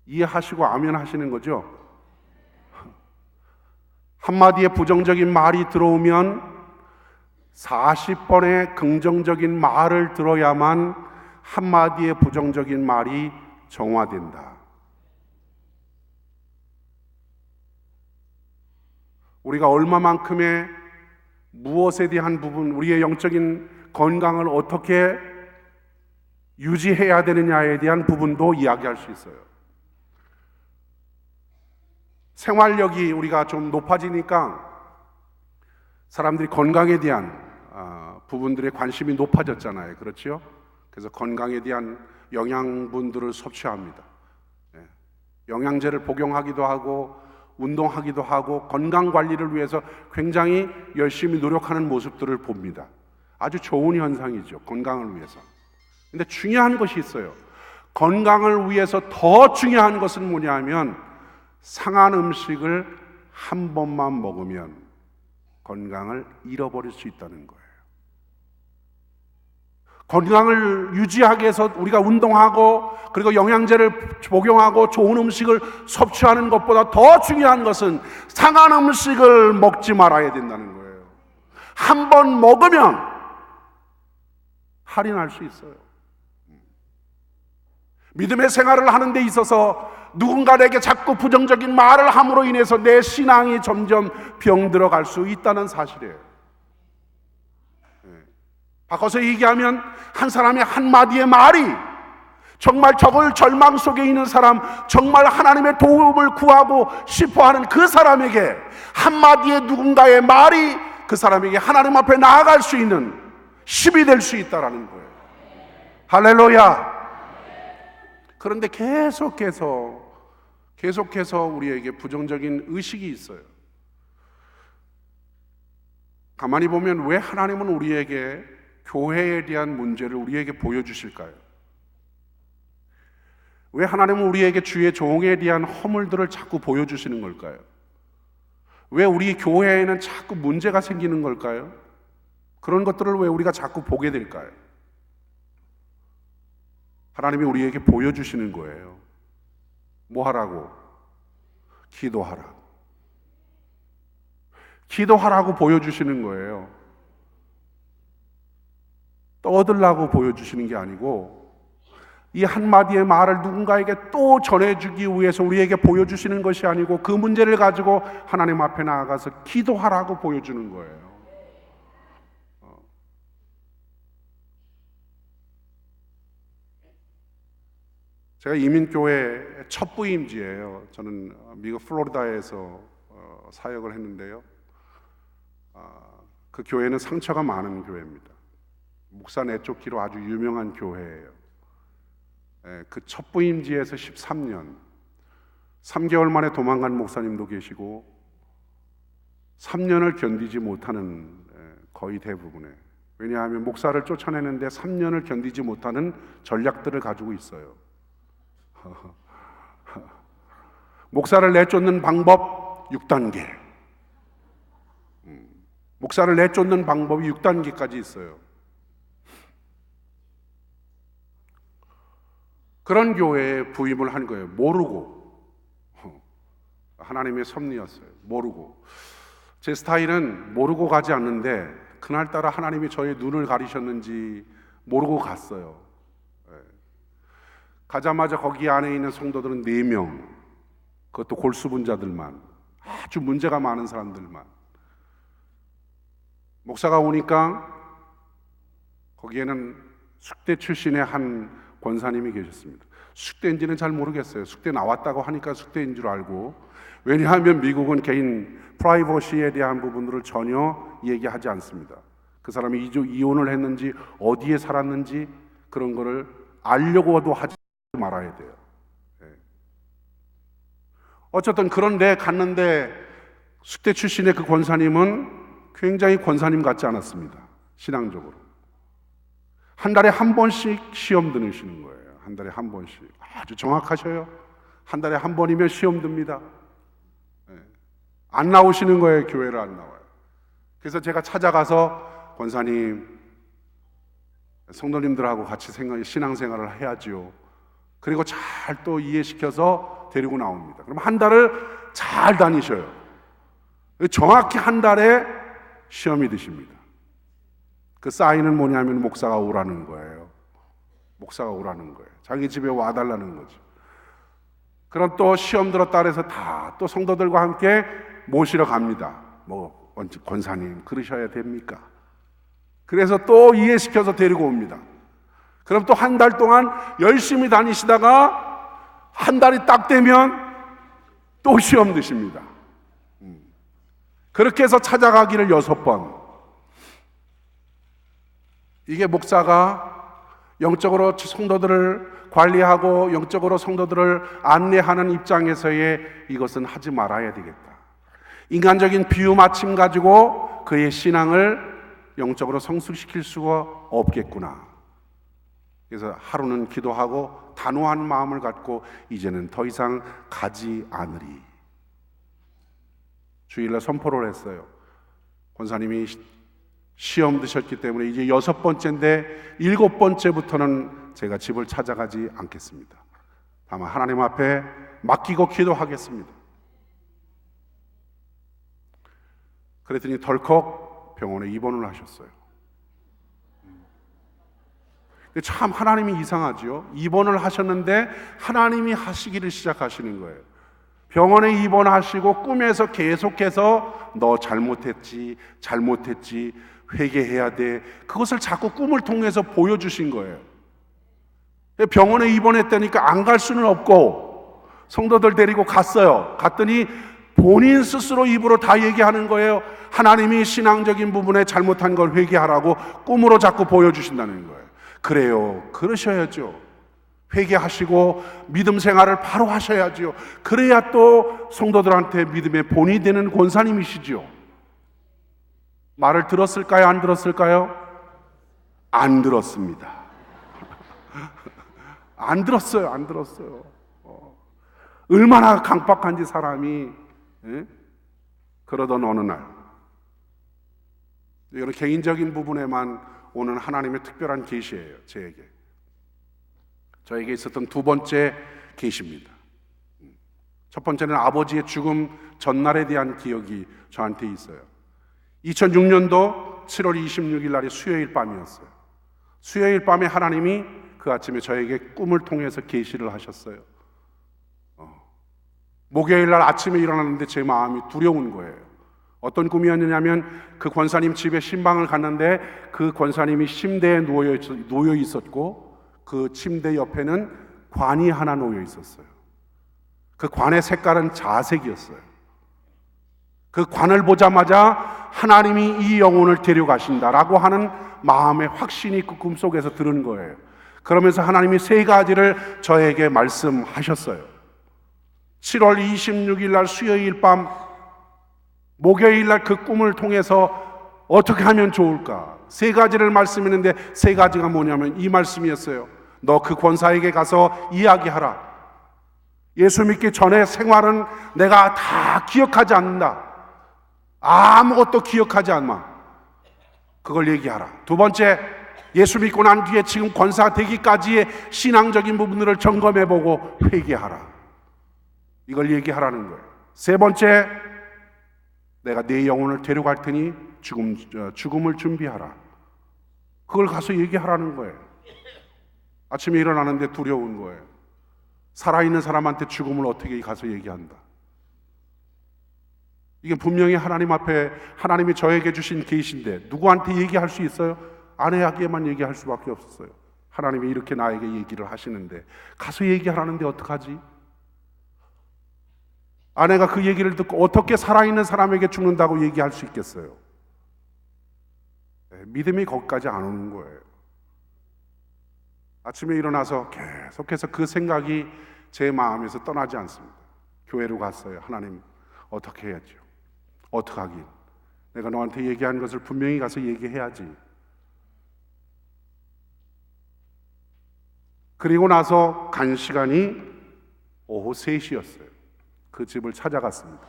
이해하시고 아멘 하시는 거죠? 한마디의 부정적인 말이 들어오면 40번의 긍정적인 말을 들어야만 한마디의 부정적인 말이 정화된다. 우리가 얼마만큼의 무엇에 대한 부분, 우리의 영적인 건강을 어떻게 유지해야 되느냐에 대한 부분도 이야기할 수 있어요. 생활력이 우리가 좀 높아지니까 사람들이 건강에 대한 부분들에 관심이 높아졌잖아요. 그렇죠? 그래서 건강에 대한 영양분들을 섭취합니다. 영양제를 복용하기도 하고 운동하기도 하고 건강 관리를 위해서 굉장히 열심히 노력하는 모습들을 봅니다. 아주 좋은 현상이죠. 건강을 위해서. 근데 중요한 것이 있어요. 건강을 위해서 더 중요한 것은 뭐냐면 상한 음식을 한 번만 먹으면 건강을 잃어버릴 수 있다는 거예요. 건강을 유지하기 위해서 우리가 운동하고 그리고 영양제를 복용하고 좋은 음식을 섭취하는 것보다 더 중요한 것은 상한 음식을 먹지 말아야 된다는 거예요. 한 번 먹으면 할인할 수 있어요. 믿음의 생활을 하는 데 있어서 누군가 내게 자꾸 부정적인 말을 함으로 인해서 내 신앙이 점점 병들어갈 수 있다는 사실이에요. 바꿔서 얘기하면 한 사람의 한마디의 말이 정말 저걸 절망 속에 있는 사람, 정말 하나님의 도움을 구하고 싶어하는 그 사람에게 한마디의 누군가의 말이 그 사람에게 하나님 앞에 나아갈 수 있는 힘이 될 수 있다는 거예요. 할렐루야. 그런데 계속해서 우리에게 부정적인 의식이 있어요. 가만히 보면 왜 하나님은 우리에게 교회에 대한 문제를 우리에게 보여주실까요? 왜 하나님은 우리에게 주의 종에 대한 허물들을 자꾸 보여주시는 걸까요? 왜 우리 교회에는 자꾸 문제가 생기는 걸까요? 그런 것들을 왜 우리가 자꾸 보게 될까요? 하나님이 우리에게 보여주시는 거예요. 뭐 하라고? 기도하라. 기도하라고 보여주시는 거예요. 떠들라고 보여주시는 게 아니고 이 한마디의 말을 누군가에게 또 전해주기 위해서 우리에게 보여주시는 것이 아니고 그 문제를 가지고 하나님 앞에 나아가서 기도하라고 보여주는 거예요. 제가 이민교회 첫 부임지예요. 저는 미국 플로리다에서 사역을 했는데요. 그 교회는 상처가 많은 교회입니다. 목사 내쫓기로 아주 유명한 교회예요. 그 첫 부임지에서 13년, 3개월 만에 도망간 목사님도 계시고 3년을 견디지 못하는 거의 대부분의, 왜냐하면 목사를 쫓아내는데 3년을 견디지 못하는 전략들을 가지고 있어요. 목사를 내쫓는 방법 6단계. 목사를 내쫓는 방법이 6단계까지 있어요. 그런 교회에 부임을 한 거예요. 모르고. 하나님의 섭리였어요. 모르고. 제 스타일은 모르고 가지 않는데 그날따라 하나님이 저의 눈을 가리셨는지 모르고 갔어요. 가자마자 거기 안에 있는 성도들은 4명, 그것도 골수분자들만, 아주 문제가 많은 사람들만. 목사가 오니까 거기에는 숙대 출신의 한 권사님이 계셨습니다. 숙대인지는 잘 모르겠어요. 숙대 나왔다고 하니까 숙대인 줄 알고, 왜냐하면 미국은 개인 프라이버시에 대한 부분들을 전혀 얘기하지 않습니다. 그 사람이 이혼을 했는지 어디에 살았는지 그런 거를 알려고도 하지 말아야 돼요. 어쨌든 그런데 갔는데 숙대 출신의 그 권사님은 굉장히 권사님 같지 않았습니다. 신앙적으로 한 달에 한 번씩 시험 드시는 거예요. 한 달에 한 번씩. 아주 정확하셔요. 한 달에 한 번이면 시험 듭니다. 안 나오시는 거예요. 교회를 안 나와요. 그래서 제가 찾아가서 권사님, 성도님들하고 같이 신앙생활을 해야지요. 그리고 잘 또 이해시켜서 데리고 나옵니다. 그럼 한 달을 잘 다니셔요. 정확히 한 달에 시험이 드십니다. 그 사인은 뭐냐면 목사가 오라는 거예요. 목사가 오라는 거예요. 자기 집에 와달라는 거죠. 그럼 또 시험 들었다 그래서 다 또 성도들과 함께 모시러 갑니다. 뭐 권사님 그러셔야 됩니까? 그래서 또 이해시켜서 데리고 옵니다. 그럼 또 한 달 동안 열심히 다니시다가 한 달이 딱 되면 또 시험 드십니다. 그렇게 해서 찾아가기를 6번. 이게 목사가 영적으로 성도들을 관리하고 영적으로 성도들을 안내하는 입장에서의 이것은 하지 말아야 되겠다. 인간적인 비유 맞춤 가지고 그의 신앙을 영적으로 성숙시킬 수가 없겠구나. 그래서 하루는 기도하고 단호한 마음을 갖고 이제는 더 이상 가지 않으리. 주일날 선포를 했어요. 권사님이 시험 드셨기 때문에 이제 6번째인데 7번째부터는 제가 집을 찾아가지 않겠습니다. 다만 하나님 앞에 맡기고 기도하겠습니다. 그랬더니 덜컥 병원에 입원을 하셨어요. 근데 참 하나님이 이상하죠. 입원을 하셨는데 하나님이 하시기를 시작하시는 거예요. 병원에 입원하시고 꿈에서 계속해서 너 잘못했지 회개해야 돼, 그것을 자꾸 꿈을 통해서 보여주신 거예요. 병원에 입원했다니까 안 갈 수는 없고 성도들 데리고 갔어요. 갔더니 본인 스스로 입으로 다 얘기하는 거예요. 하나님이 신앙적인 부분에 잘못한 걸 회개하라고 꿈으로 자꾸 보여주신다는 거예요. 그래요, 그러셔야죠. 회개하시고 믿음 생활을 바로 하셔야죠. 그래야 또 성도들한테 믿음의 본이 되는 권사님이시죠. 말을 들었을까요? 안 들었을까요? 안 들었습니다. 안 들었어요. 얼마나 강박한지 사람이. 그러던 어느 날, 이런 개인적인 부분에만 오는 하나님의 특별한 계시예요. 저에게 있었던 두 번째 계시입니다. 첫 번째는 아버지의 죽음 전날에 대한 기억이 저한테 있어요. 2006년도 7월 26일 날이 수요일 밤이었어요. 수요일 밤에 하나님이 그 아침에 저에게 꿈을 통해서 계시를 하셨어요. 목요일 날 아침에 일어났는데 제 마음이 두려운 거예요. 어떤 꿈이었느냐면 그 권사님 집에 신방을 갔는데 그 권사님이 침대에 놓여 있었고 그 침대 옆에는 관이 하나 놓여 있었어요. 그 관의 색깔은 자색이었어요. 그 관을 보자마자 하나님이 이 영혼을 데려가신다라고 하는 마음의 확신이 그 꿈속에서 들은 거예요. 그러면서 하나님이 세 가지를 저에게 말씀하셨어요. 7월 26일 날 수요일 밤, 목요일 날 그 꿈을 통해서 어떻게 하면 좋을까? 세 가지를 말씀했는데 세 가지가 뭐냐면 이 말씀이었어요. 너 그 권사에게 가서 이야기하라. 예수 믿기 전에 생활은 내가 다 기억하지 않는다. 아무것도 기억하지 않마. 그걸 얘기하라. 두 번째, 예수 믿고 난 뒤에 지금 권사 되기까지의 신앙적인 부분들을 점검해보고 회개하라. 이걸 얘기하라는 거예요. 세 번째, 내가 네 영혼을 데려갈 테니 죽음을 준비하라. 그걸 가서 얘기하라는 거예요. 아침에 일어나는데 두려운 거예요. 살아있는 사람한테 죽음을 어떻게 가서 얘기한다. 이게 분명히 하나님 앞에 하나님이 저에게 주신 계시인데 누구한테 얘기할 수 있어요? 아내에게만 얘기할 수밖에 없었어요. 하나님이 이렇게 나에게 얘기를 하시는데 가서 얘기하라는데 어떡하지? 아내가 그 얘기를 듣고 어떻게 살아있는 사람에게 죽는다고 얘기할 수 있겠어요? 믿음이 거기까지 안 오는 거예요. 아침에 일어나서 계속해서 그 생각이 제 마음에서 떠나지 않습니다. 교회로 갔어요. 하나님, 어떻게 해야죠? 어떻게 하긴? 내가 너한테 얘기한 것을 분명히 가서 얘기해야지. 그리고 나서 간 시간이 오후 3시였어요. 그 집을 찾아갔습니다.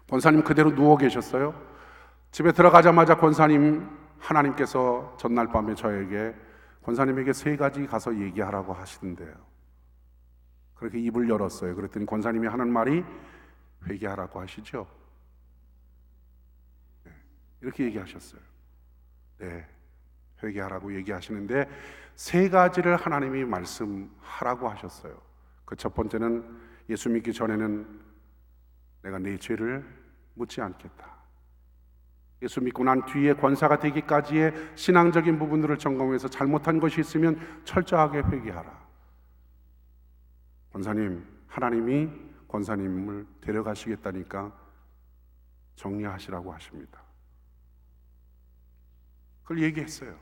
권사님 그대로 누워 계셨어요. 집에 들어가자마자 권사님, 하나님께서 전날 밤에 저에게 권사님에게 세 가지 가서 얘기하라고 하시던데요. 그렇게 입을 열었어요. 그랬더니 권사님이 하는 말이 회개하라고 하시죠. 네, 이렇게 얘기하셨어요. 네, 회개하라고 얘기하시는데 세 가지를 하나님이 말씀하라고 하셨어요. 그 첫 번째는 예수 믿기 전에는 내가 네 죄를 묻지 않겠다. 예수 믿고 난 뒤에 권사가 되기까지의 신앙적인 부분들을 점검해서 잘못한 것이 있으면 철저하게 회개하라. 권사님, 하나님이 권사님을 데려가시겠다니까 정리하시라고 하십니다. 그걸 얘기했어요.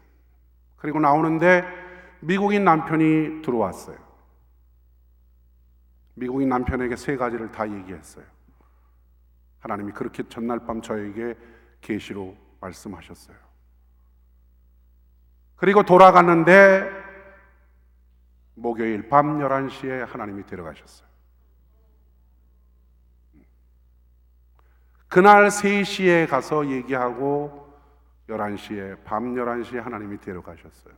그리고 나오는데 미국인 남편이 들어왔어요. 미국인 남편에게 세 가지를 다 얘기했어요. 하나님이 그렇게 전날 밤 저에게 계시로 말씀하셨어요. 그리고 돌아갔는데 목요일 밤 11시에 하나님이 데려가셨어요. 그날 3시에 가서 얘기하고 11시에, 밤 11시에 하나님이 데려가셨어요.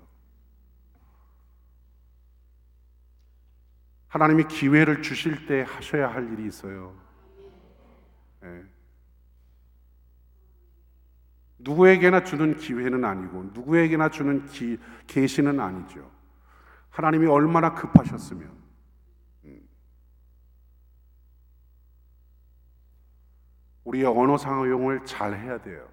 하나님이 기회를 주실 때 하셔야 할 일이 있어요. 네. 누구에게나 주는 기회는 아니고 누구에게나 주는 계시는 아니죠. 하나님이 얼마나 급하셨으면. 우리의 언어 사용을 잘 해야 돼요.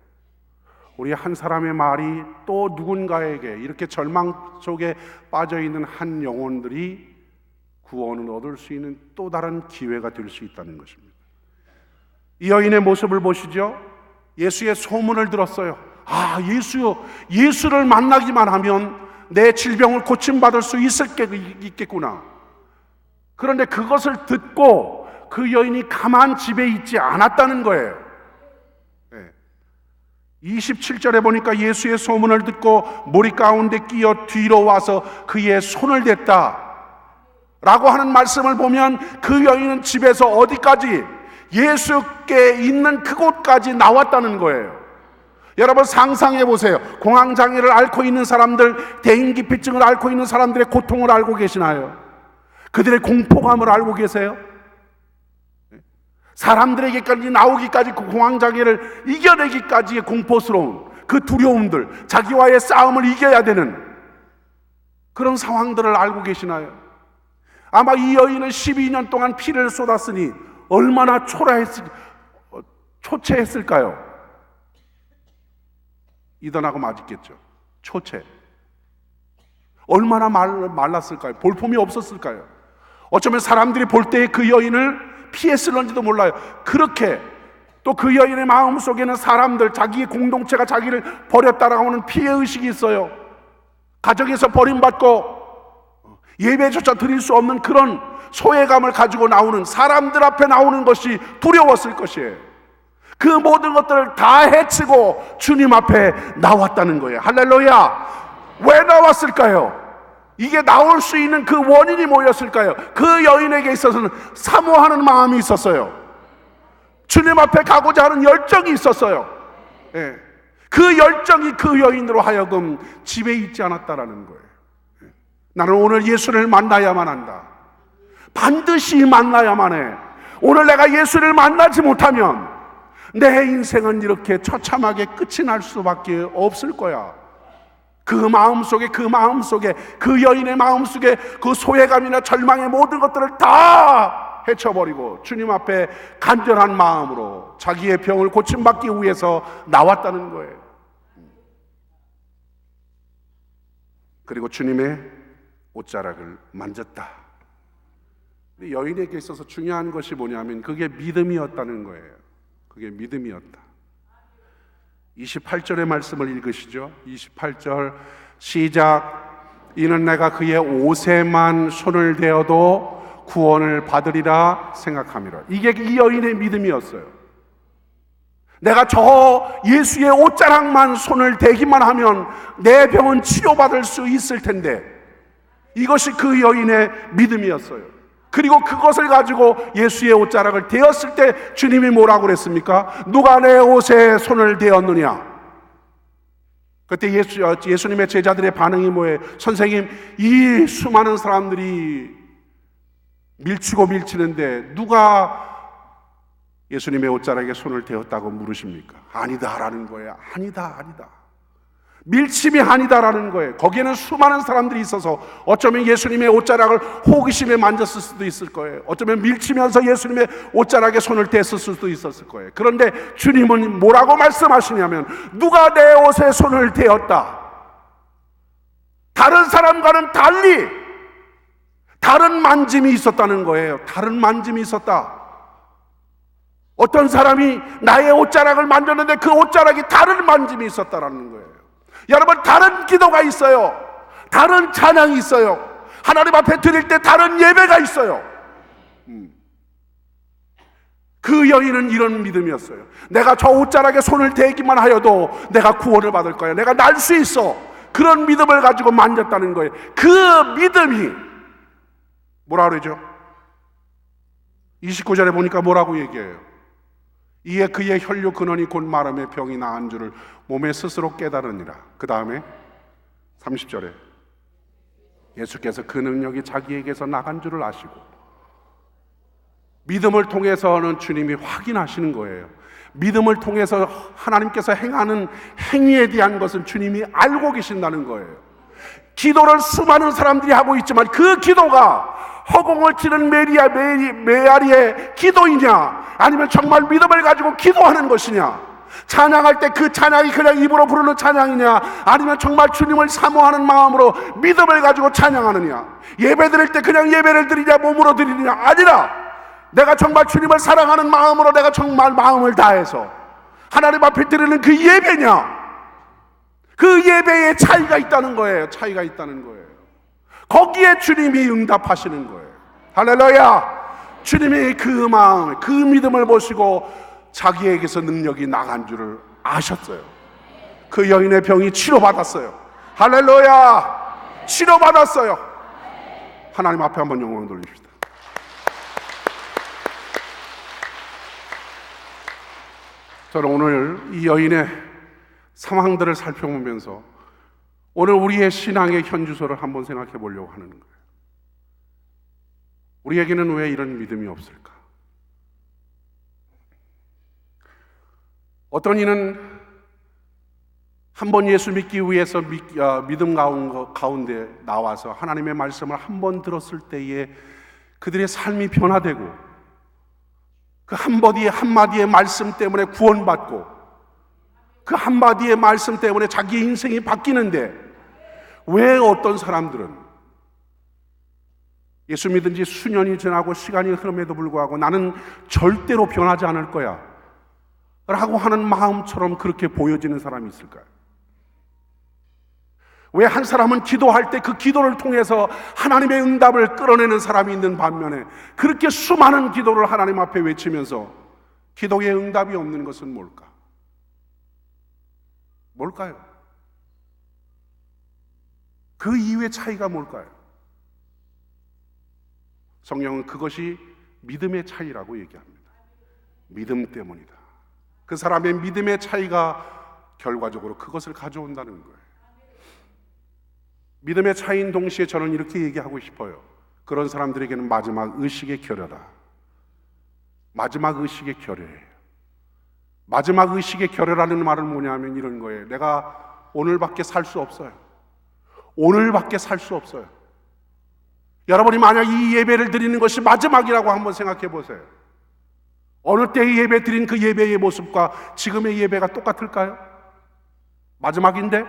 우리 한 사람의 말이 또 누군가에게 이렇게 절망 속에 빠져있는 한 영혼들이 구원을 얻을 수 있는 또 다른 기회가 될 수 있다는 것입니다. 이 여인의 모습을 보시죠. 예수의 소문을 들었어요. 아, 예수를 만나기만 하면 내 질병을 고침받을 수 있겠구나. 그런데 그것을 듣고 그 여인이 가만 집에 있지 않았다는 거예요. 27절에 보니까 예수의 소문을 듣고 무리 가운데 끼어 뒤로 와서 그의 손을 댔다 라고 하는 말씀을 보면 그 여인은 집에서 어디까지? 예수께 있는 그곳까지 나왔다는 거예요. 여러분 상상해 보세요. 공황장애를 앓고 있는 사람들, 대인기피증을 앓고 있는 사람들의 고통을 알고 계시나요? 그들의 공포감을 알고 계세요? 사람들에게까지 나오기까지 그 공황장애를 이겨내기까지의 공포스러운 그 두려움들, 자기와의 싸움을 이겨야 되는 그런 상황들을 알고 계시나요? 아마 이 여인은 12년 동안 피를 쏟았으니 얼마나 초췌했을까요? 이단하고 맞았겠죠. 초췌. 얼마나 말랐을까요? 볼품이 없었을까요? 어쩌면 사람들이 볼 때 그 여인을 피했을런지도 몰라요. 그렇게 또 그 여인의 마음속에는 사람들, 자기의 공동체가 자기를 버렸다라고 하는 피해의식이 있어요. 가정에서 버림받고 예배조차 드릴 수 없는 그런 소외감을 가지고 나오는, 사람들 앞에 나오는 것이 두려웠을 것이에요. 그 모든 것들을 다 해치고 주님 앞에 나왔다는 거예요. 할렐루야! 왜 나왔을까요? 이게 나올 수 있는 그 원인이 뭐였을까요? 그 여인에게 있어서는 사모하는 마음이 있었어요. 주님 앞에 가고자 하는 열정이 있었어요. 예. 그 열정이 그 여인으로 하여금 집에 있지 않았다라는 거예요. 나는 오늘 예수를 만나야만 한다. 반드시 만나야만 해. 오늘 내가 예수를 만나지 못하면 내 인생은 이렇게 처참하게 끝이 날 수밖에 없을 거야. 그 마음속에 그 여인의 마음속에 그 소외감이나 절망의 모든 것들을 다 헤쳐버리고 주님 앞에 간절한 마음으로 자기의 병을 고침받기 위해서 나왔다는 거예요. 그리고 주님의 옷자락을 만졌다. 여인에게 있어서 중요한 것이 뭐냐면 그게 믿음이었다는 거예요. 그게 믿음이었다. 28절의 말씀을 읽으시죠. 28절 시작. 이는 내가 그의 옷에만 손을 대어도 구원을 받으리라 생각함이라. 이게 이 여인의 믿음이었어요. 내가 저 예수의 옷자락만 손을 대기만 하면 내 병은 치료받을 수 있을 텐데, 이것이 그 여인의 믿음이었어요. 그리고 그것을 가지고 예수의 옷자락을 대었을 때 주님이 뭐라고 그랬습니까? 누가 내 옷에 손을 대었느냐? 그때 예수님의 제자들의 반응이 뭐예요? 선생님, 이 수많은 사람들이 밀치고 밀치는데 누가 예수님의 옷자락에 손을 대었다고 물으십니까? 아니다라는 거예요. 아니다. 밀침이 아니다라는 거예요. 거기에는 수많은 사람들이 있어서 어쩌면 예수님의 옷자락을 호기심에 만졌을 수도 있을 거예요. 어쩌면 밀치면서 예수님의 옷자락에 손을 댔을 수도 있었을 거예요. 그런데 주님은 뭐라고 말씀하시냐면 누가 내 옷에 손을 대었다. 다른 사람과는 달리 다른 만짐이 있었다는 거예요. 다른 만짐이 있었다. 어떤 사람이 나의 옷자락을 만졌는데 그 옷자락이 다른 만짐이 있었다라는 거예요. 여러분, 다른 기도가 있어요. 다른 찬양이 있어요. 하나님 앞에 드릴 때 다른 예배가 있어요. 그 여인은 이런 믿음이었어요. 내가 저 옷자락에 손을 대기만 하여도 내가 구원을 받을 거야. 내가 날 수 있어. 그런 믿음을 가지고 만졌다는 거예요. 그 믿음이 뭐라 그러죠? 29절에 보니까 뭐라고 얘기해요? 이에 그의 혈류 근원이 곧 마름의 병이 나은 줄을 몸에 스스로 깨달으니라. 그 다음에 30절에 예수께서 그 능력이 자기에게서 나간 줄을 아시고, 믿음을 통해서는 주님이 확인하시는 거예요. 믿음을 통해서 하나님께서 행하는 행위에 대한 것은 주님이 알고 계신다는 거예요. 기도를 수많은 사람들이 하고 있지만 그 기도가 허공을 치는 메아리의 기도이냐, 아니면 정말 믿음을 가지고 기도하는 것이냐, 찬양할 때 그 찬양이 그냥 입으로 부르는 찬양이냐, 아니면 정말 주님을 사모하는 마음으로 믿음을 가지고 찬양하느냐, 예배 드릴 때 그냥 예배를 드리냐 몸으로 드리느냐, 아니라 내가 정말 주님을 사랑하는 마음으로 내가 정말 마음을 다해서 하나님 앞에 드리는 그 예배냐, 그 예배에 차이가 있다는 거예요. 차이가 있다는 거예요. 거기에 주님이 응답하시는 거예요. 할렐루야! 주님이 그 마음, 그 믿음을 보시고 자기에게서 능력이 나간 줄을 아셨어요. 그 여인의 병이 치료받았어요. 할렐루야! 치료받았어요. 하나님 앞에 한번 영광 돌립시다. 저는 오늘 이 여인의 상황들을 살펴보면서 오늘 우리의 신앙의 현주소를 한번 생각해 보려고 하는 거예요. 우리에게는 왜 이런 믿음이 없을까? 어떤 이는 한번 예수 믿기 위해서 믿음 가운데 나와서 하나님의 말씀을 한 번 들었을 때에 그들의 삶이 변화되고 그 한마디의 말씀 때문에 구원받고 그 한마디의 말씀 때문에 자기 인생이 바뀌는데, 왜 어떤 사람들은 예수 믿은 지 수년이 지나고 시간이 흐름에도 불구하고 나는 절대로 변하지 않을 거야 라고 하는 마음처럼 그렇게 보여지는 사람이 있을까요? 왜 한 사람은 기도할 때 그 기도를 통해서 하나님의 응답을 끌어내는 사람이 있는 반면에 그렇게 수많은 기도를 하나님 앞에 외치면서 기도의 응답이 없는 것은 뭘까요? 그 이유의 차이가 뭘까요? 성경은 그것이 믿음의 차이라고 얘기합니다. 믿음 때문이다. 그 사람의 믿음의 차이가 결과적으로 그것을 가져온다는 거예요. 믿음의 차이인 동시에 저는 이렇게 얘기하고 싶어요. 그런 사람들에게는 마지막 의식의 결여다. 마지막 의식의 결여예요. 마지막 의식의 결여라는 말은 뭐냐면 이런 거예요. 내가 오늘밖에 살 수 없어요. 오늘밖에 살 수 없어요. 여러분이 만약 이 예배를 드리는 것이 마지막이라고 한번 생각해 보세요. 어느 때의 예배 드린 그 예배의 모습과 지금의 예배가 똑같을까요? 마지막인데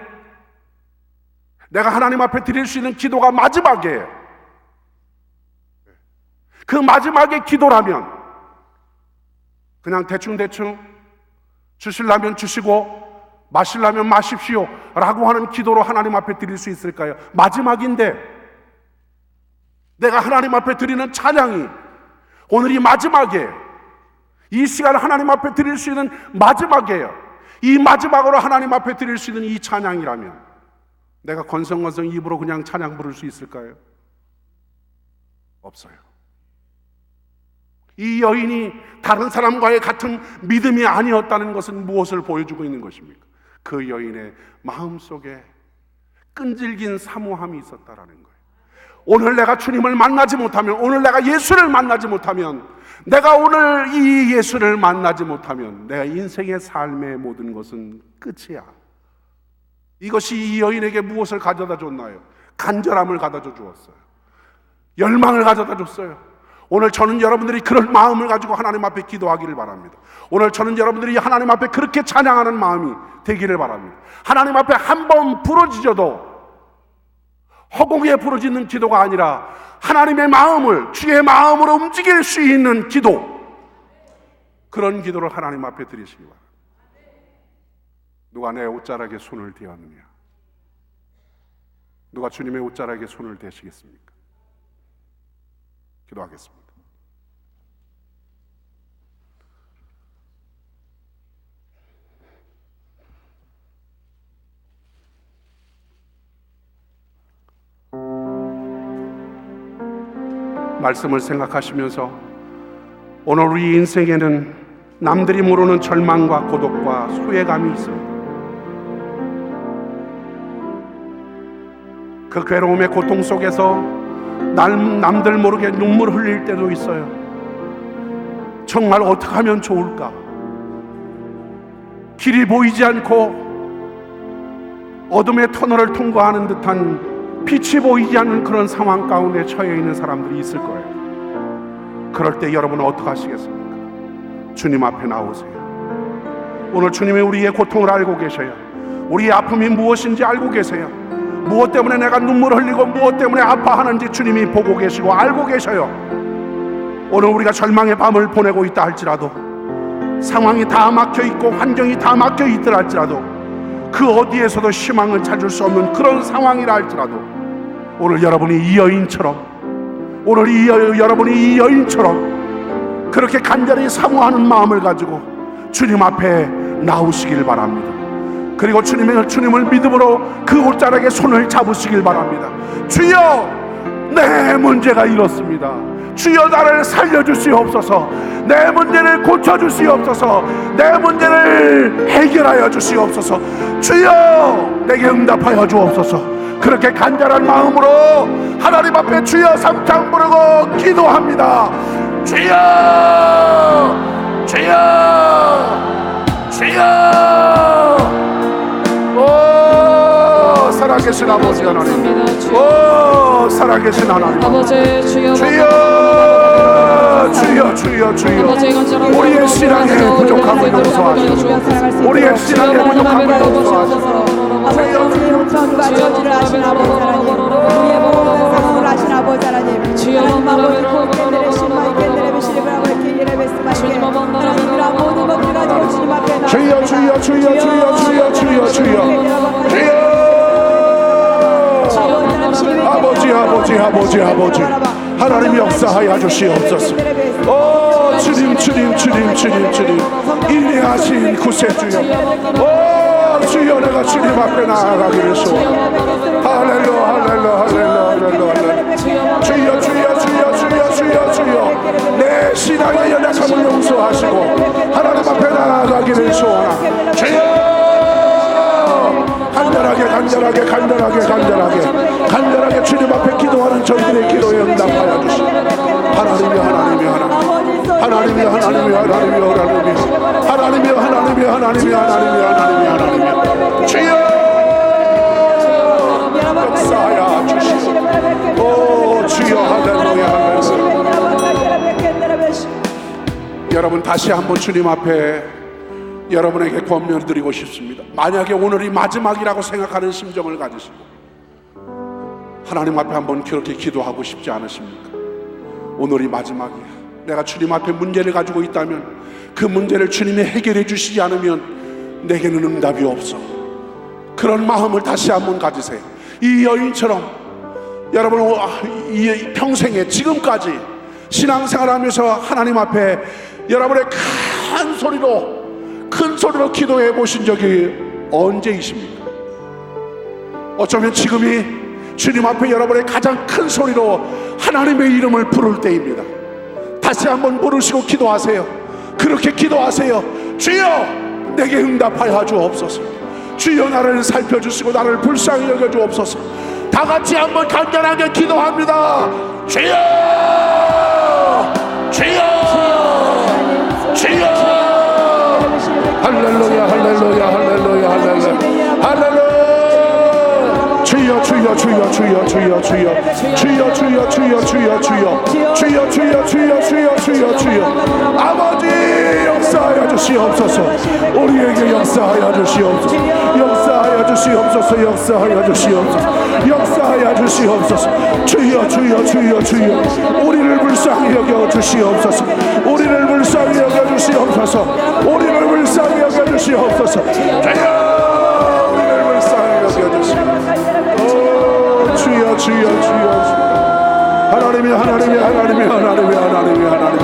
내가 하나님 앞에 드릴 수 있는 기도가 마지막이에요. 그 마지막의 기도라면 그냥 대충 주실라면 주시고 마실라면 마십시오 라고 하는 기도로 하나님 앞에 드릴 수 있을까요? 마지막인데 내가 하나님 앞에 드리는 찬양이 오늘이 마지막이에요. 이 시간 하나님 앞에 드릴 수 있는 마지막이에요. 이 마지막으로 하나님 앞에 드릴 수 있는 이 찬양이라면 내가 건성건성 입으로 그냥 찬양 부를 수 있을까요? 없어요. 이 여인이 다른 사람과의 같은 믿음이 아니었다는 것은 무엇을 보여주고 있는 것입니까? 그 여인의 마음속에 끈질긴 사모함이 있었다라는 거예요. 오늘 내가 주님을 만나지 못하면, 오늘 내가 예수를 만나지 못하면, 내가 오늘 이 예수를 만나지 못하면 내 인생의 삶의 모든 것은 끝이야. 이것이 이 여인에게 무엇을 가져다 줬나요? 간절함을 가져다 주었어요. 열망을 가져다 줬어요. 오늘 저는 여러분들이 그런 마음을 가지고 하나님 앞에 기도하기를 바랍니다. 오늘 저는 여러분들이 하나님 앞에 그렇게 찬양하는 마음이 되기를 바랍니다. 하나님 앞에 한 번 부르짖어도 허공에 부르짖는 기도가 아니라 하나님의 마음을 주의 마음으로 움직일 수 있는 기도, 그런 기도를 하나님 앞에 드리시기 바랍니다. 누가 내 옷자락에 손을 대었느냐? 누가 주님의 옷자락에 손을 대시겠습니까? 기도하겠습니다. 말씀을 생각하시면서 오늘 우리 인생에는 남들이 모르는 절망과 고독과 소외감이 있습니다. 그 괴로움의 고통 속에서 남들 모르게 눈물 흘릴 때도 있어요. 정말 어떻게 하면 좋을까? 길이 보이지 않고 어둠의 터널을 통과하는 듯한 빛이 보이지 않는 그런 상황 가운데 처해 있는 사람들이 있을 거예요. 그럴 때 여러분은 어떻게 하시겠습니까? 주님 앞에 나오세요. 오늘 주님이 우리의 고통을 알고 계셔요. 우리의 아픔이 무엇인지 알고 계세요. 무엇 때문에 내가 눈물 흘리고 무엇 때문에 아파하는지 주님이 보고 계시고 알고 계셔요. 오늘 우리가 절망의 밤을 보내고 있다 할지라도, 상황이 다 막혀있고 환경이 다 막혀있더라 할지라도, 그 어디에서도 희망을 찾을 수 없는 그런 상황이라 할지라도, 오늘 여러분이 이 여인처럼, 여러분이 이 여인처럼 그렇게 간절히 사모하는 마음을 가지고 주님 앞에 나오시길 바랍니다. 그리고 주님을 믿음으로 그 옷자락에 손을 잡으시길 바랍니다. 주여, 내 문제가 이렇습니다. 주여, 나를 살려주시옵소서. 내 문제를 고쳐주시옵소서. 내 문제를 해결하여 주시옵소서. 주여, 내게 응답하여 주옵소서. 그렇게 간절한 마음으로 하나님 앞에 주여 삼창 부르고 기도합니다. 주여, 주여, 주여. 오 살아계신 아버지 하나님, 오 살아계신 하나님, 아버지 주여 주여 주여 주여, 우리의 신앙에 부족함을 용서하시고, 우리의 신앙에 부족함을 용서하시고, 아버지 형편과 저지를 하신 아버지 하나님, 우리의 모든 상황을 하신 아버지 하나님, 하나님 아버지 고개들의 신마이 캔들의 비실을 아버지 기계를 베스마시게 하나님이라 모든 것들 가지고 주님 앞에 나아갑니다. 주여 주여 주여 주여 주여 주여 주여 아버지 아버지 아버지 아버지 하나님 역사하여 주시옵소서. 오 주님 주님 주님 주님 주님 인내하신 구세주여, 오 주여 내가 주님 앞에 나아가기를 소원합니다. 할렐루야 할렐루야 할렐루야 할렐루야 주여 주여 주여 주여 주여 주여 내 신앙의 연약함을 용서하시고 하나님 앞에 나아가기를 소원합니다. 주여 간절하게 간절하게 간절하게 간절하게 간절하게 주님 앞에 기도하는 저희들의 기도에 응답하여 주시고, 하나님이 하나님이 하나님이 하나님이 하나님이 하나님이 하나님이 하나님이 하나님이 하나님이 하나님이 하나님이 주여 역사하여 주시고, 오 주여 할렐루야 할렐루야. 여러분 다시 한번 주님 앞에 여러분에게 권면을 드리고 싶습니다. 만약에 오늘이 마지막이라고 생각하는 심정을 가지시고 하나님 앞에 한번 그렇게 기도하고 싶지 않으십니까? 오늘이 마지막이야. 내가 주님 앞에 문제를 가지고 있다면 그 문제를 주님이 해결해 주시지 않으면 내게는 응답이 없어. 그런 마음을 다시 한번 가지세요. 이 여인처럼 여러분 이 평생에 지금까지 신앙생활하면서 하나님 앞에 여러분의 큰 소리로 기도해 보신 적이 언제이십니까? 어쩌면 지금이 주님 앞에 여러분의 가장 큰 소리로 하나님의 이름을 부를 때입니다. 다시 한번 부르시고 기도하세요. 그렇게 기도하세요. 주여 내게 응답하여 주옵소서. 주여 나를 살펴주시고 나를 불쌍히 여겨 주옵소서. 다 같이 한번 간절하게 기도합니다. 주여 주여 주여 할렐루야 할렐루야 할렐루야 할렐루야 할렐루야 주여 주여 주여 주여 주여 주여 주여 주여 주여 주여 주여 주여 주여 주여 주여 주여 주여 아버지 역사하여 주시옵소서. 우리에게 역사하여 주시옵소서. 역사하여 주시옵소서. 역사하여 주시옵소서. 역사하여 주시옵소서. 주여 주여 주여 주여 우리를 불쌍히 여겨 주시옵소서. 우리를 불쌍히 여겨 주시옵소서. 우리를 불쌍히 여겨 주시옵소서. 주여 우리를 불쌍히 여겨 주시옵소서. 주여 주여 주여 주여 하나님이 하나님이 하나님이 하나님이 하나님이 하나님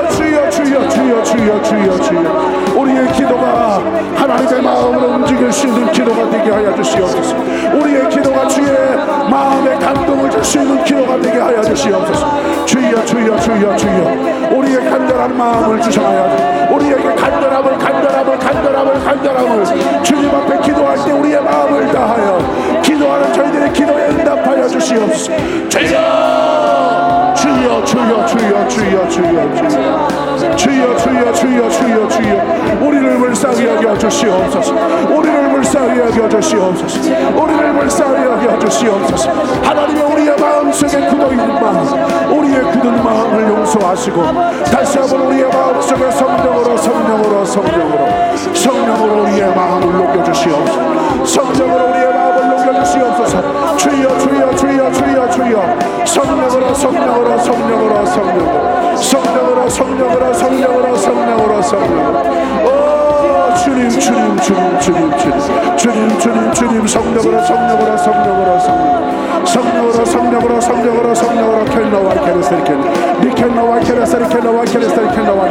주여 주여 주여 주여 주여 주여 우리의 기도가 하나님의 마음으로 움직일 수 있는 기도가 되게 하여 주시옵소서. 우리의 기도가 주의 마음에 감동을 줄 수 있는 기도가 되게 하여 주시옵소서. 주여 주여 주여 주여 우리의 간절한 마음을 주셔야 우리에게 간절함을 주님 앞에 기도할 때 우리의 마음을 다하여 기도하는 저희들의 기도에 응답하여 주시옵소서. 주여 주여 주여 주여 주여 주여 주여 주여 주여 주여 주여 주여 우리를 불쌍히 여겨 주시옵소서. 우리를 불쌍히 여겨 주시옵소서. 우리를 불쌍히 여겨 주시옵소서. 하나님의 우리의 마음속에 굳어있는 마음 우리의 굳은 마음을 용서하시고 다시 한번 우리의 마음속에 성령으로 우리의 마음을 녹여주시옵소서. 성령으로 우리의 마음을 녹여주시옵소서. 주여 주여 주여 주여 주여 성령으로 주님 성령으로 켈노와 케레스리켄 니켄노와 케레스리켄노와 케레스리켄노와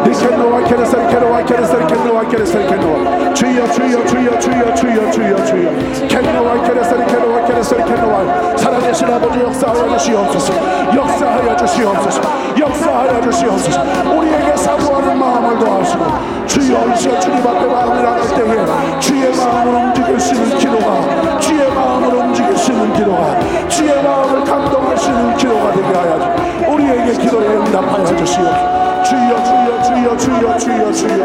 니켄노와 케레스리켄노와 케레스리켄노와 케레스리켄노와 주여 주여 주여 주여 주여 주여 주여 켈노와 케레스리켄노와 케레스리켄노와 살아계신 아버지 역사하여 주시옵소서. 역사하여 주시옵소서. 역사하여 주시옵소서. 우리에게 사모하는 마음을 더하시고 주여 이 시간 주님 앞에 마음을 나갈 때에 주의 마음을 움직일 수 있는 기도가 주의 마음을 움직일 수 있는 기도가 주의 마음을 감동할 수 있는 기도가 되게 하여 주시옵소서. 우리에게 기도에 응답하여 주시옵소서. 주여 주여 주여 주여 주여 주여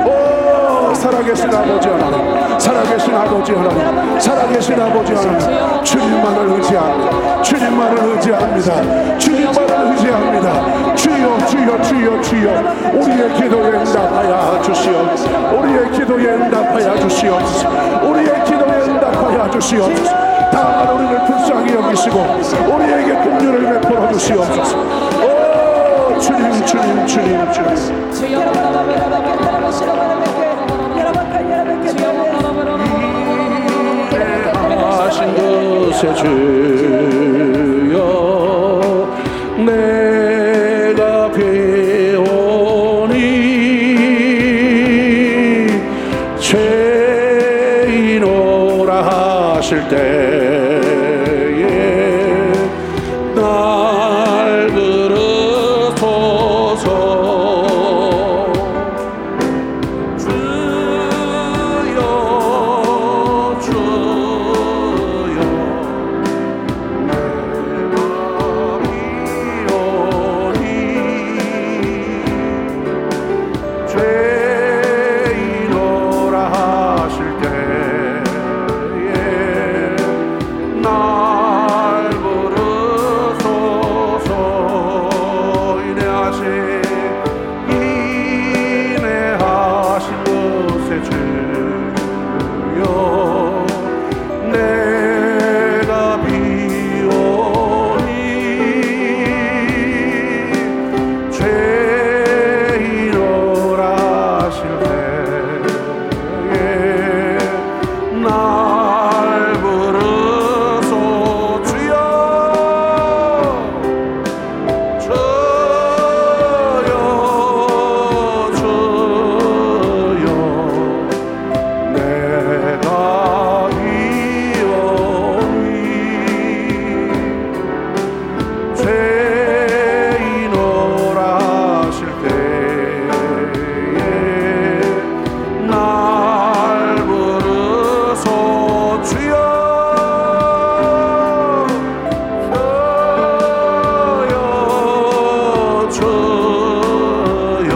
오 살아계신 아버지 하나님, 살아계신 아버지 하나님, 살아계신 아버지 하나님, 주님만을 의지합니다. 주님만을 의지합니다. 주님만을 의지합니다. 주여 주여 주여 주여, 우리의 기도에 응답하여 주시옵소서. 우리의 기도에 응답하여 주시옵소서. 우리의 기도에 응답하여 주시옵소서. 다만 우리를 불쌍히 여기시고 우리에게 긍휼을 베풀어 주시옵소서. 오 주님 주님 주님 주님, 하신 것에 주여 내가 배우니 죄인오라 하실 때에 날 부르소서. 주여 주여 죄인오라 하실 때에 날 부르소서. 인내하신 것에 주여 내가 비오니 죄인오라 하실 때에 날 부르소. 주여 주여 주여 내가 비오니 죄인오라 하실 때에 날 부르소. 주여 주여 주여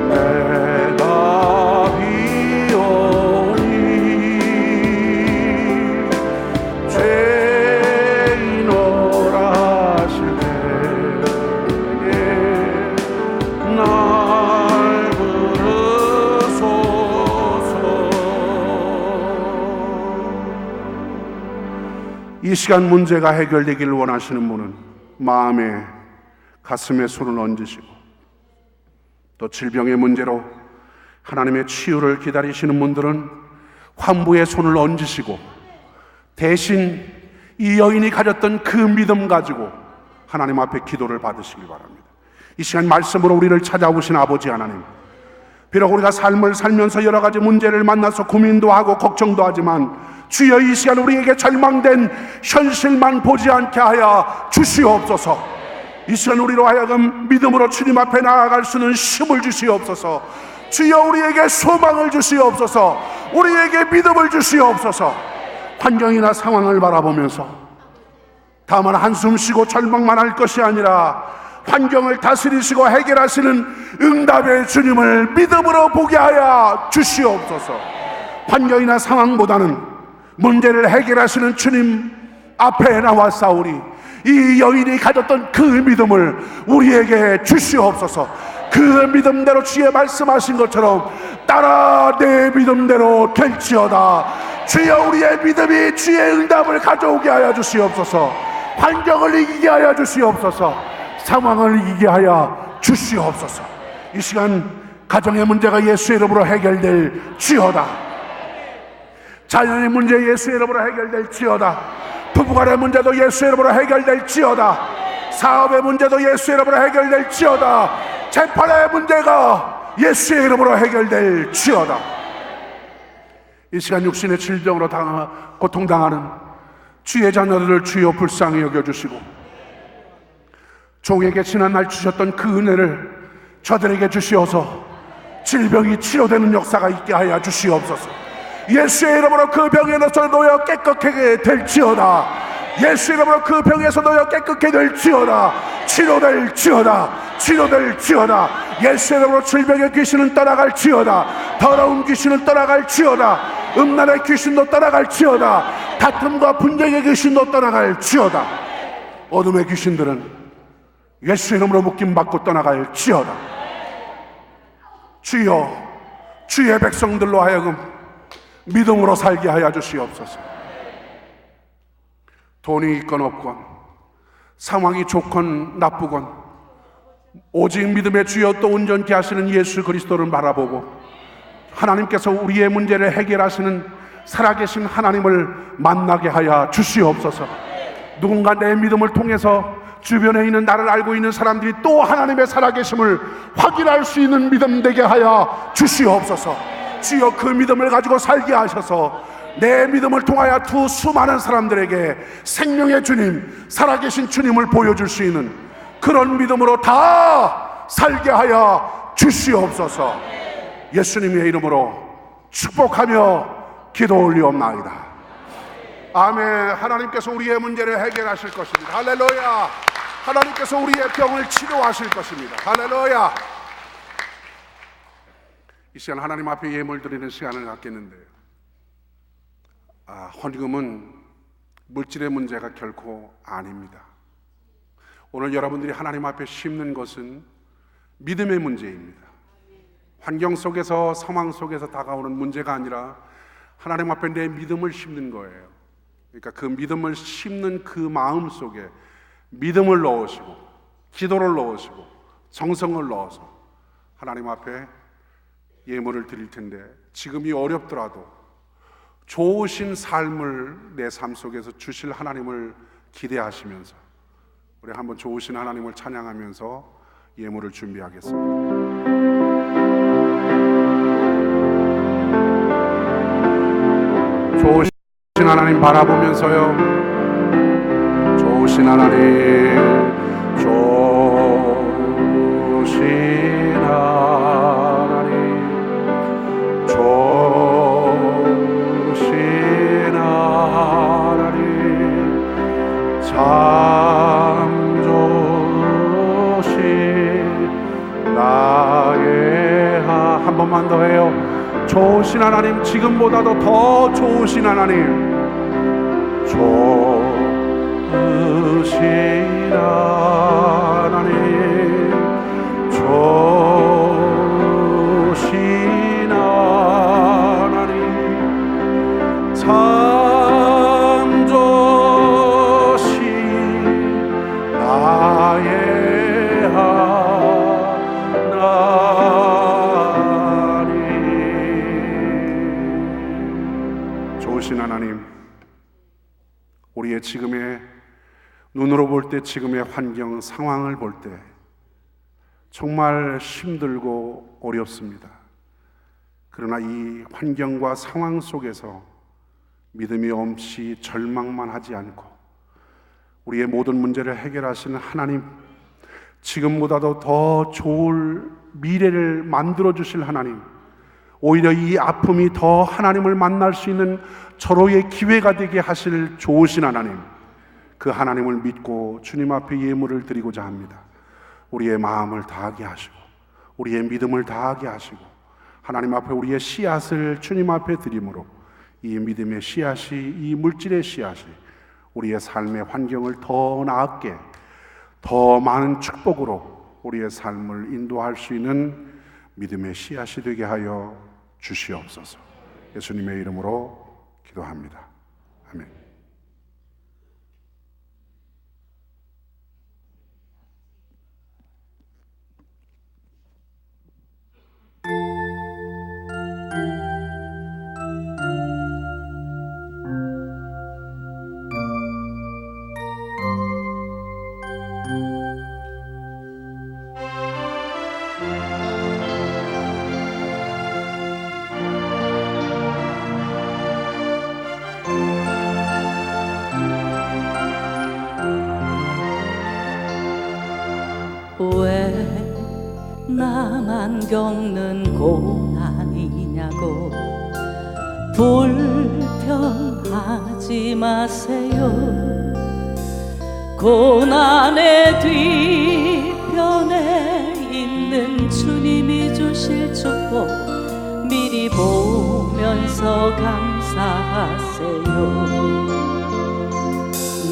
내가 비오니 죄인오라 하실 때에 날 부르소서. 이 시간 문제가 해결되기를 원하시는 분은 마음에 가슴에 손을 얹으시고, 또 질병의 문제로 하나님의 치유를 기다리시는 분들은 환부의 손을 얹으시고 대신 이 여인이 가졌던 그 믿음 가지고 하나님 앞에 기도를 받으시기 바랍니다. 이 시간 말씀으로 우리를 찾아오신 아버지 하나님, 비록 우리가 삶을 살면서 여러 가지 문제를 만나서 고민도 하고 걱정도 하지만 주여 이 시간 우리에게 절망된 현실만 보지 않게 하여 주시옵소서. 이 시간 우리로 하여금 믿음으로 주님 앞에 나아갈 수 있는 힘을 주시옵소서. 주여 우리에게 소망을 주시옵소서. 우리에게 믿음을 주시옵소서. 환경이나 상황을 바라보면서 다만 한숨 쉬고 절망만 할 것이 아니라 환경을 다스리시고 해결하시는 응답의 주님을 믿음으로 보게 하여 주시옵소서. 환경이나 상황보다는 문제를 해결하시는 주님 앞에 나와 싸우리 이 여인이 가졌던 그 믿음을 우리에게 주시옵소서. 그 믿음대로 주의 말씀하신 것처럼 따라 내 믿음대로 될지어다. 주여 우리의 믿음이 주의 응답을 가져오게 하여 주시옵소서. 환경을 이기게 하여 주시옵소서. 상황을 이기게 하여 주시옵소서. 이 시간 가정의 문제가 예수의 이름으로 해결될지어다. 자녀의 문제 예수의 이름으로 해결될지어다. 부부간의 문제도 예수의 이름으로 해결될지어다. 사업의 문제도 예수의 이름으로 해결될지어다. 재판의 문제가 예수의 이름으로 해결될지어다. 이 시간 육신의 질병으로 고통당하는 주의 자녀들을 주여 불쌍히 여겨주시고 종에게 지난날 주셨던 그 은혜를 저들에게 주시어서 질병이 치료되는 역사가 있게 하여 주시옵소서. 예수의 이름으로 그 병에서 놓여 깨끗하게 될지어다. 예수의 이름으로 그 병에서 놓여 깨끗하게 될지어다. 치료될지어다. 치료될지어다. 예수의 이름으로 질병의 귀신은 떠나갈지어다. 더러운 귀신은 떠나갈지어다. 음란의 귀신도 떠나갈지어다. 다툼과 분쟁의 귀신도 떠나갈지어다. 어둠의 귀신들은 예수의 이름으로 묶임받고 떠나갈지어다. 주여, 주의 백성들로 하여금 믿음으로 살게 하여 주시옵소서. 돈이 있건 없건, 상황이 좋건 나쁘건, 오직 믿음의 주여 또 온전케 하시는 예수 그리스도를 바라보고 하나님께서 우리의 문제를 해결하시는 살아계신 하나님을 만나게 하여 주시옵소서. 누군가 내 믿음을 통해서 주변에 있는 나를 알고 있는 사람들이 또 하나님의 살아계심을 확인할 수 있는 믿음 되게 하여 주시옵소서. 주여, 그 믿음을 가지고 살게 하셔서 내 믿음을 통하여 두 수많은 사람들에게 생명의 주님, 살아계신 주님을 보여줄 수 있는 그런 믿음으로 다 살게 하여 주시옵소서. 예수님의 이름으로 축복하며 기도 올리옵나이다. 아멘. 하나님께서 우리의 문제를 해결하실 것입니다. 할렐루야. 하나님께서 우리의 병을 치료하실 것입니다. 할렐루야. 이 시간 하나님 앞에 예물 드리는 시간을 갖겠는데요, 헌금은 물질의 문제가 결코 아닙니다. 오늘 여러분들이 하나님 앞에 심는 것은 믿음의 문제입니다. 환경 속에서, 상황 속에서 다가오는 문제가 아니라 하나님 앞에 내 믿음을 심는 거예요. 그러니까 그 믿음을 심는 그 마음 속에 믿음을 넣으시고, 기도를 넣으시고, 정성을 넣어서 하나님 앞에 예물을 드릴 텐데, 지금이 어렵더라도 좋으신 삶을 내 삶 속에서 주실 하나님을 기대하시면서 우리 한번 좋으신 하나님을 찬양하면서 예물을 준비하겠습니다. 좋으신 하나님 바라보면서요, 좋으신 하나님, 좋으신 하나님, 좋으신 하나님, 참 좋으신 나의 한 번만 더 해요. 좋으신 하나님, 지금보다도 더 좋으신 하나님, 좋으신 하나님, 좋으신 하나님, 참 좋으신 나의 하나님. 좋으신 하나님, 우리의 지금의 눈으로 볼 때, 지금의 환경, 상황을 볼 때 정말 힘들고 어렵습니다. 그러나 이 환경과 상황 속에서 믿음이 없이 절망만 하지 않고 우리의 모든 문제를 해결하시는 하나님, 지금보다도 더 좋을 미래를 만들어 주실 하나님, 오히려 이 아픔이 더 하나님을 만날 수 있는 절호의 기회가 되게 하실 좋으신 하나님, 그 하나님을 믿고 주님 앞에 예물을 드리고자 합니다. 우리의 마음을 다하게 하시고 우리의 믿음을 다하게 하시고 하나님 앞에 우리의 씨앗을 주님 앞에 드림으로 이 믿음의 씨앗이, 이 물질의 씨앗이 우리의 삶의 환경을 더 나았게, 더 많은 축복으로 우리의 삶을 인도할 수 있는 믿음의 씨앗이 되게 하여 주시옵소서. 예수님의 이름으로 기도합니다. 아멘. 왜 나만 겪는 고난이냐고 불평하지 마세요. 고난의 뒤편에 주시고 미리 보면서 감사하세요.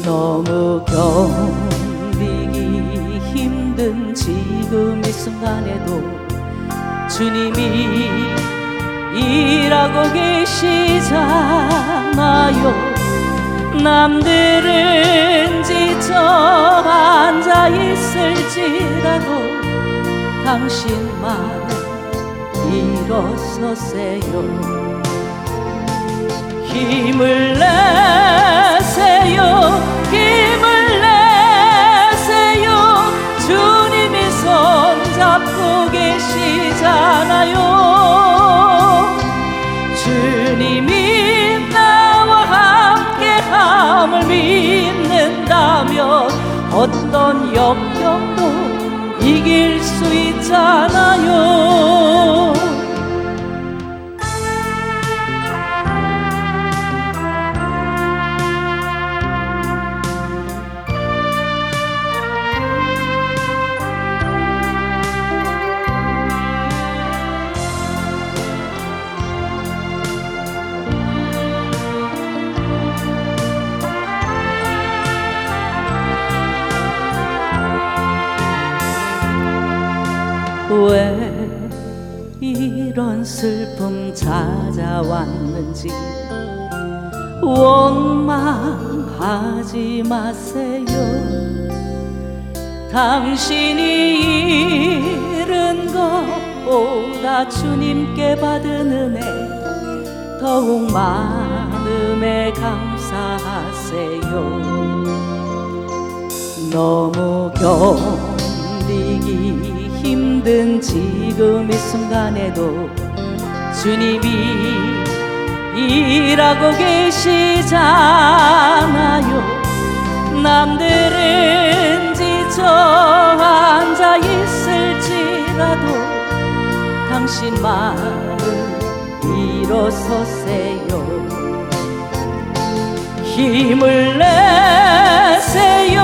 너무 견디기 힘든 지금 이 순간에도 주님이 일하고 계시잖아요. 남들은 지쳐 앉아 있을지라도 당신만은 일어서세요. 힘을 내세요. 힘을 내세요. 주님이 손잡고 계시잖아요. 주님이 나와 함께함을 믿는다면 어떤 역경도 이길 수 있잖아요. 왜 이런 슬픔 찾아왔는지 원망하지 마세요. 당신이 잃은 것보다 주님께 받은 은혜 더욱 마음에 감사하세요. 너무 견디기 힘든 지금 이 순간에도 주님이 일하고 계시잖아요. 남들은 지쳐 앉아 있을지라도 당신만은 일어서세요. 힘을 내세요.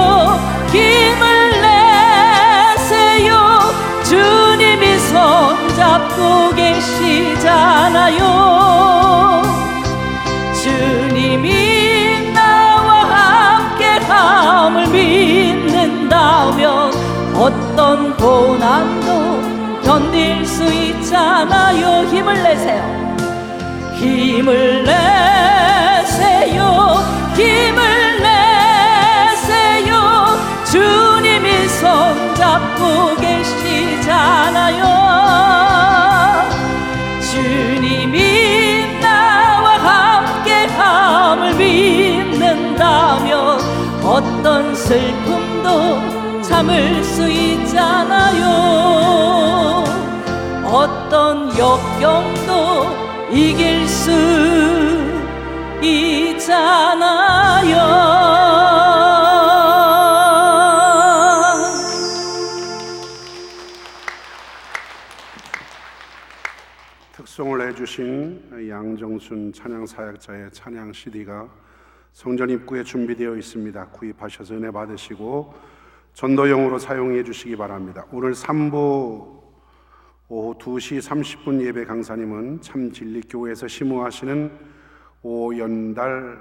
힘을 내세요. 주님이 손잡고 계시잖아요. 주님이 나와 함께함을 믿는다면 어떤 고난도 견딜 수 있잖아요. 힘을 내세요. 힘을 내세요. 힘을 내세요. 주님이 손잡고 계시잖아요. 주님이 나와 함께함을 믿는다면 어떤 슬픔도 참을 수 있잖아요. 어떤 역경도 이길 수 있잖아요. 특송을 해주신 양정순 찬양사역자의 찬양 CD가 성전 입구에 준비되어 있습니다. 구입하셔서 은혜 받으시고 전도용으로 사용해 주시기 바랍니다. 오늘 3부 오후 2시 30분 예배 강사님은 참진리교회에서 심우하시는 오연달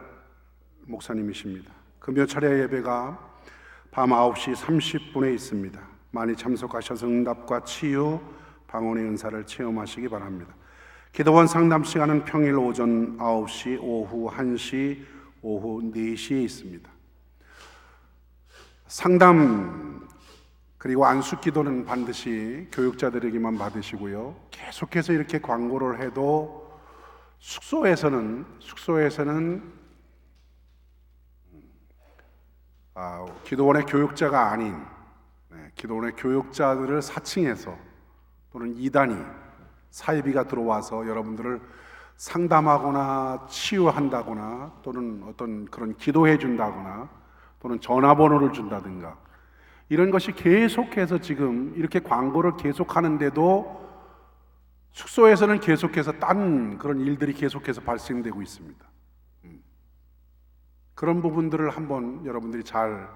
목사님이십니다. 금요 차례 예배가 밤 9시 30분에 있습니다. 많이 참석하셔서 응답과 치유, 방언의 은사를 체험하시기 바랍니다. 기도원 상담 시간은 평일 오전 9시, 오후 1시, 오후 4시에 있습니다. 상담 그리고 안수기도는 반드시 교육자들에게만 받으시고요. 계속해서 이렇게 광고를 해도 숙소에서는 기도원의 교육자가 아닌 기도원의 교육자들을 사칭해서 또는 이단이 사이비가 들어와서 여러분들을 상담하거나 치유한다거나 또는 어떤 그런 기도해 준다거나 또는 전화번호를 준다든가 이런 것이 계속해서 지금 이렇게 광고를 계속하는데도 숙소에서는 계속해서 딴 그런 일들이 계속해서 발생되고 있습니다. 그런 부분들을 한번 여러분들이 잘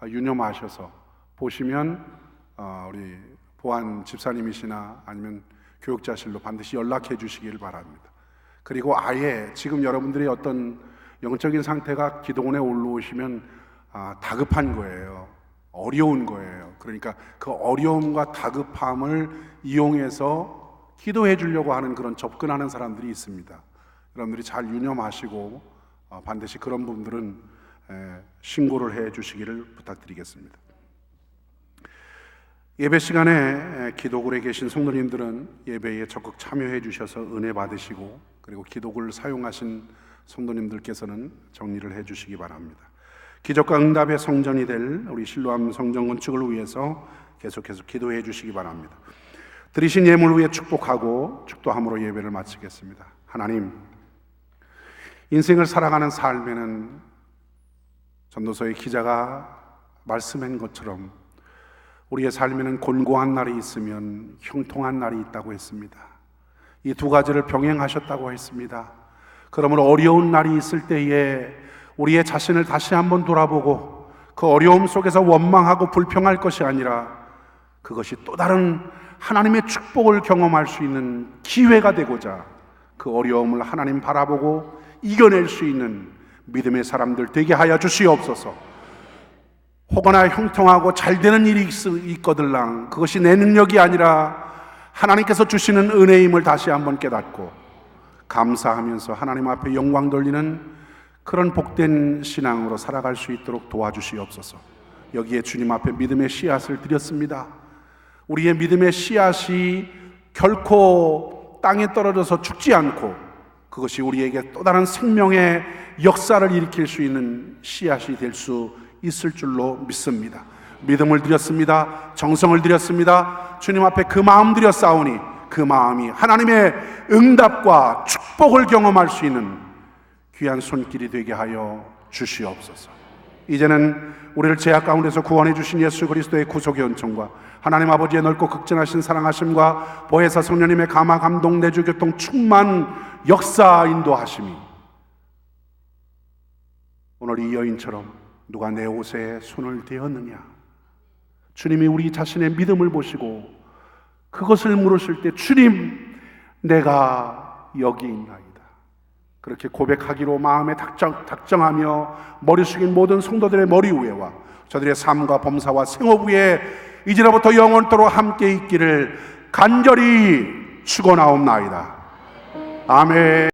유념하셔서 보시면 우리 보안 집사님이시나 아니면 교육자실로 반드시 연락해 주시길 바랍니다. 그리고 아예 지금 여러분들의 어떤 영적인 상태가 기도원에 올라오시면 다급한 거예요. 어려운 거예요. 그러니까 그 어려움과 다급함을 이용해서 기도해 주려고 하는 그런 접근하는 사람들이 있습니다. 여러분들이 잘 유념하시고 반드시 그런 분들은 신고를 해 주시기를 부탁드리겠습니다. 예배 시간에 기도굴에 계신 성도님들은 예배에 적극 참여해 주셔서 은혜 받으시고, 그리고 기도굴을 사용하신 성도님들께서는 정리를 해 주시기 바랍니다. 기적과 응답의 성전이 될 우리 실로암 성전 건축을 위해서 계속해서 기도해 주시기 바랍니다. 드리신 예물을 위해 축복하고 축도함으로 예배를 마치겠습니다. 하나님, 인생을 살아가는 삶에는 전도서의 기자가 말씀한 것처럼 우리의 삶에는 곤고한 날이 있으면 형통한 날이 있다고 했습니다. 이 두 가지를 병행하셨다고 했습니다. 그러므로 어려운 날이 있을 때에 우리의 자신을 다시 한번 돌아보고 그 어려움 속에서 원망하고 불평할 것이 아니라 그것이 또 다른 하나님의 축복을 경험할 수 있는 기회가 되고자 그 어려움을 하나님 바라보고 이겨낼 수 있는 믿음의 사람들 되게 하여 주시옵소서. 혹여나 형통하고 잘 되는 일이 있거들랑 그것이 내 능력이 아니라 하나님께서 주시는 은혜임을 다시 한번 깨닫고 감사하면서 하나님 앞에 영광 돌리는 그런 복된 신앙으로 살아갈 수 있도록 도와주시옵소서. 여기에 주님 앞에 믿음의 씨앗을 드렸습니다. 우리의 믿음의 씨앗이 결코 땅에 떨어져서 죽지 않고 그것이 우리에게 또 다른 생명의 역사를 일으킬 수 있는 씨앗이 될 수 있을 줄로 믿습니다. 믿음을 드렸습니다. 정성을 드렸습니다. 주님 앞에 그 마음 드렸사오니 그 마음이 하나님의 응답과 축복을 경험할 수 있는 귀한 손길이 되게 하여 주시옵소서. 이제는 우리를 죄악 가운데서 구원해 주신 예수 그리스도의 구속의 은총과 하나님 아버지의 넓고 극진하신 사랑하심과 보혜사 성령님의 감화 감동 내주 교통 충만 역사 인도하심이 오늘 이 여인처럼 누가 내 옷에 손을 대었느냐, 주님이 우리 자신의 믿음을 보시고 그것을 물으실 때 주님 내가 여기 있나이다 그렇게 고백하기로 마음에 작정하며 머리 숙인 모든 성도들의 머리 위에와 저들의 삶과 범사와 생업 위에 이제로부터 영원토록 함께 있기를 간절히 축원하옵나이다. 아멘.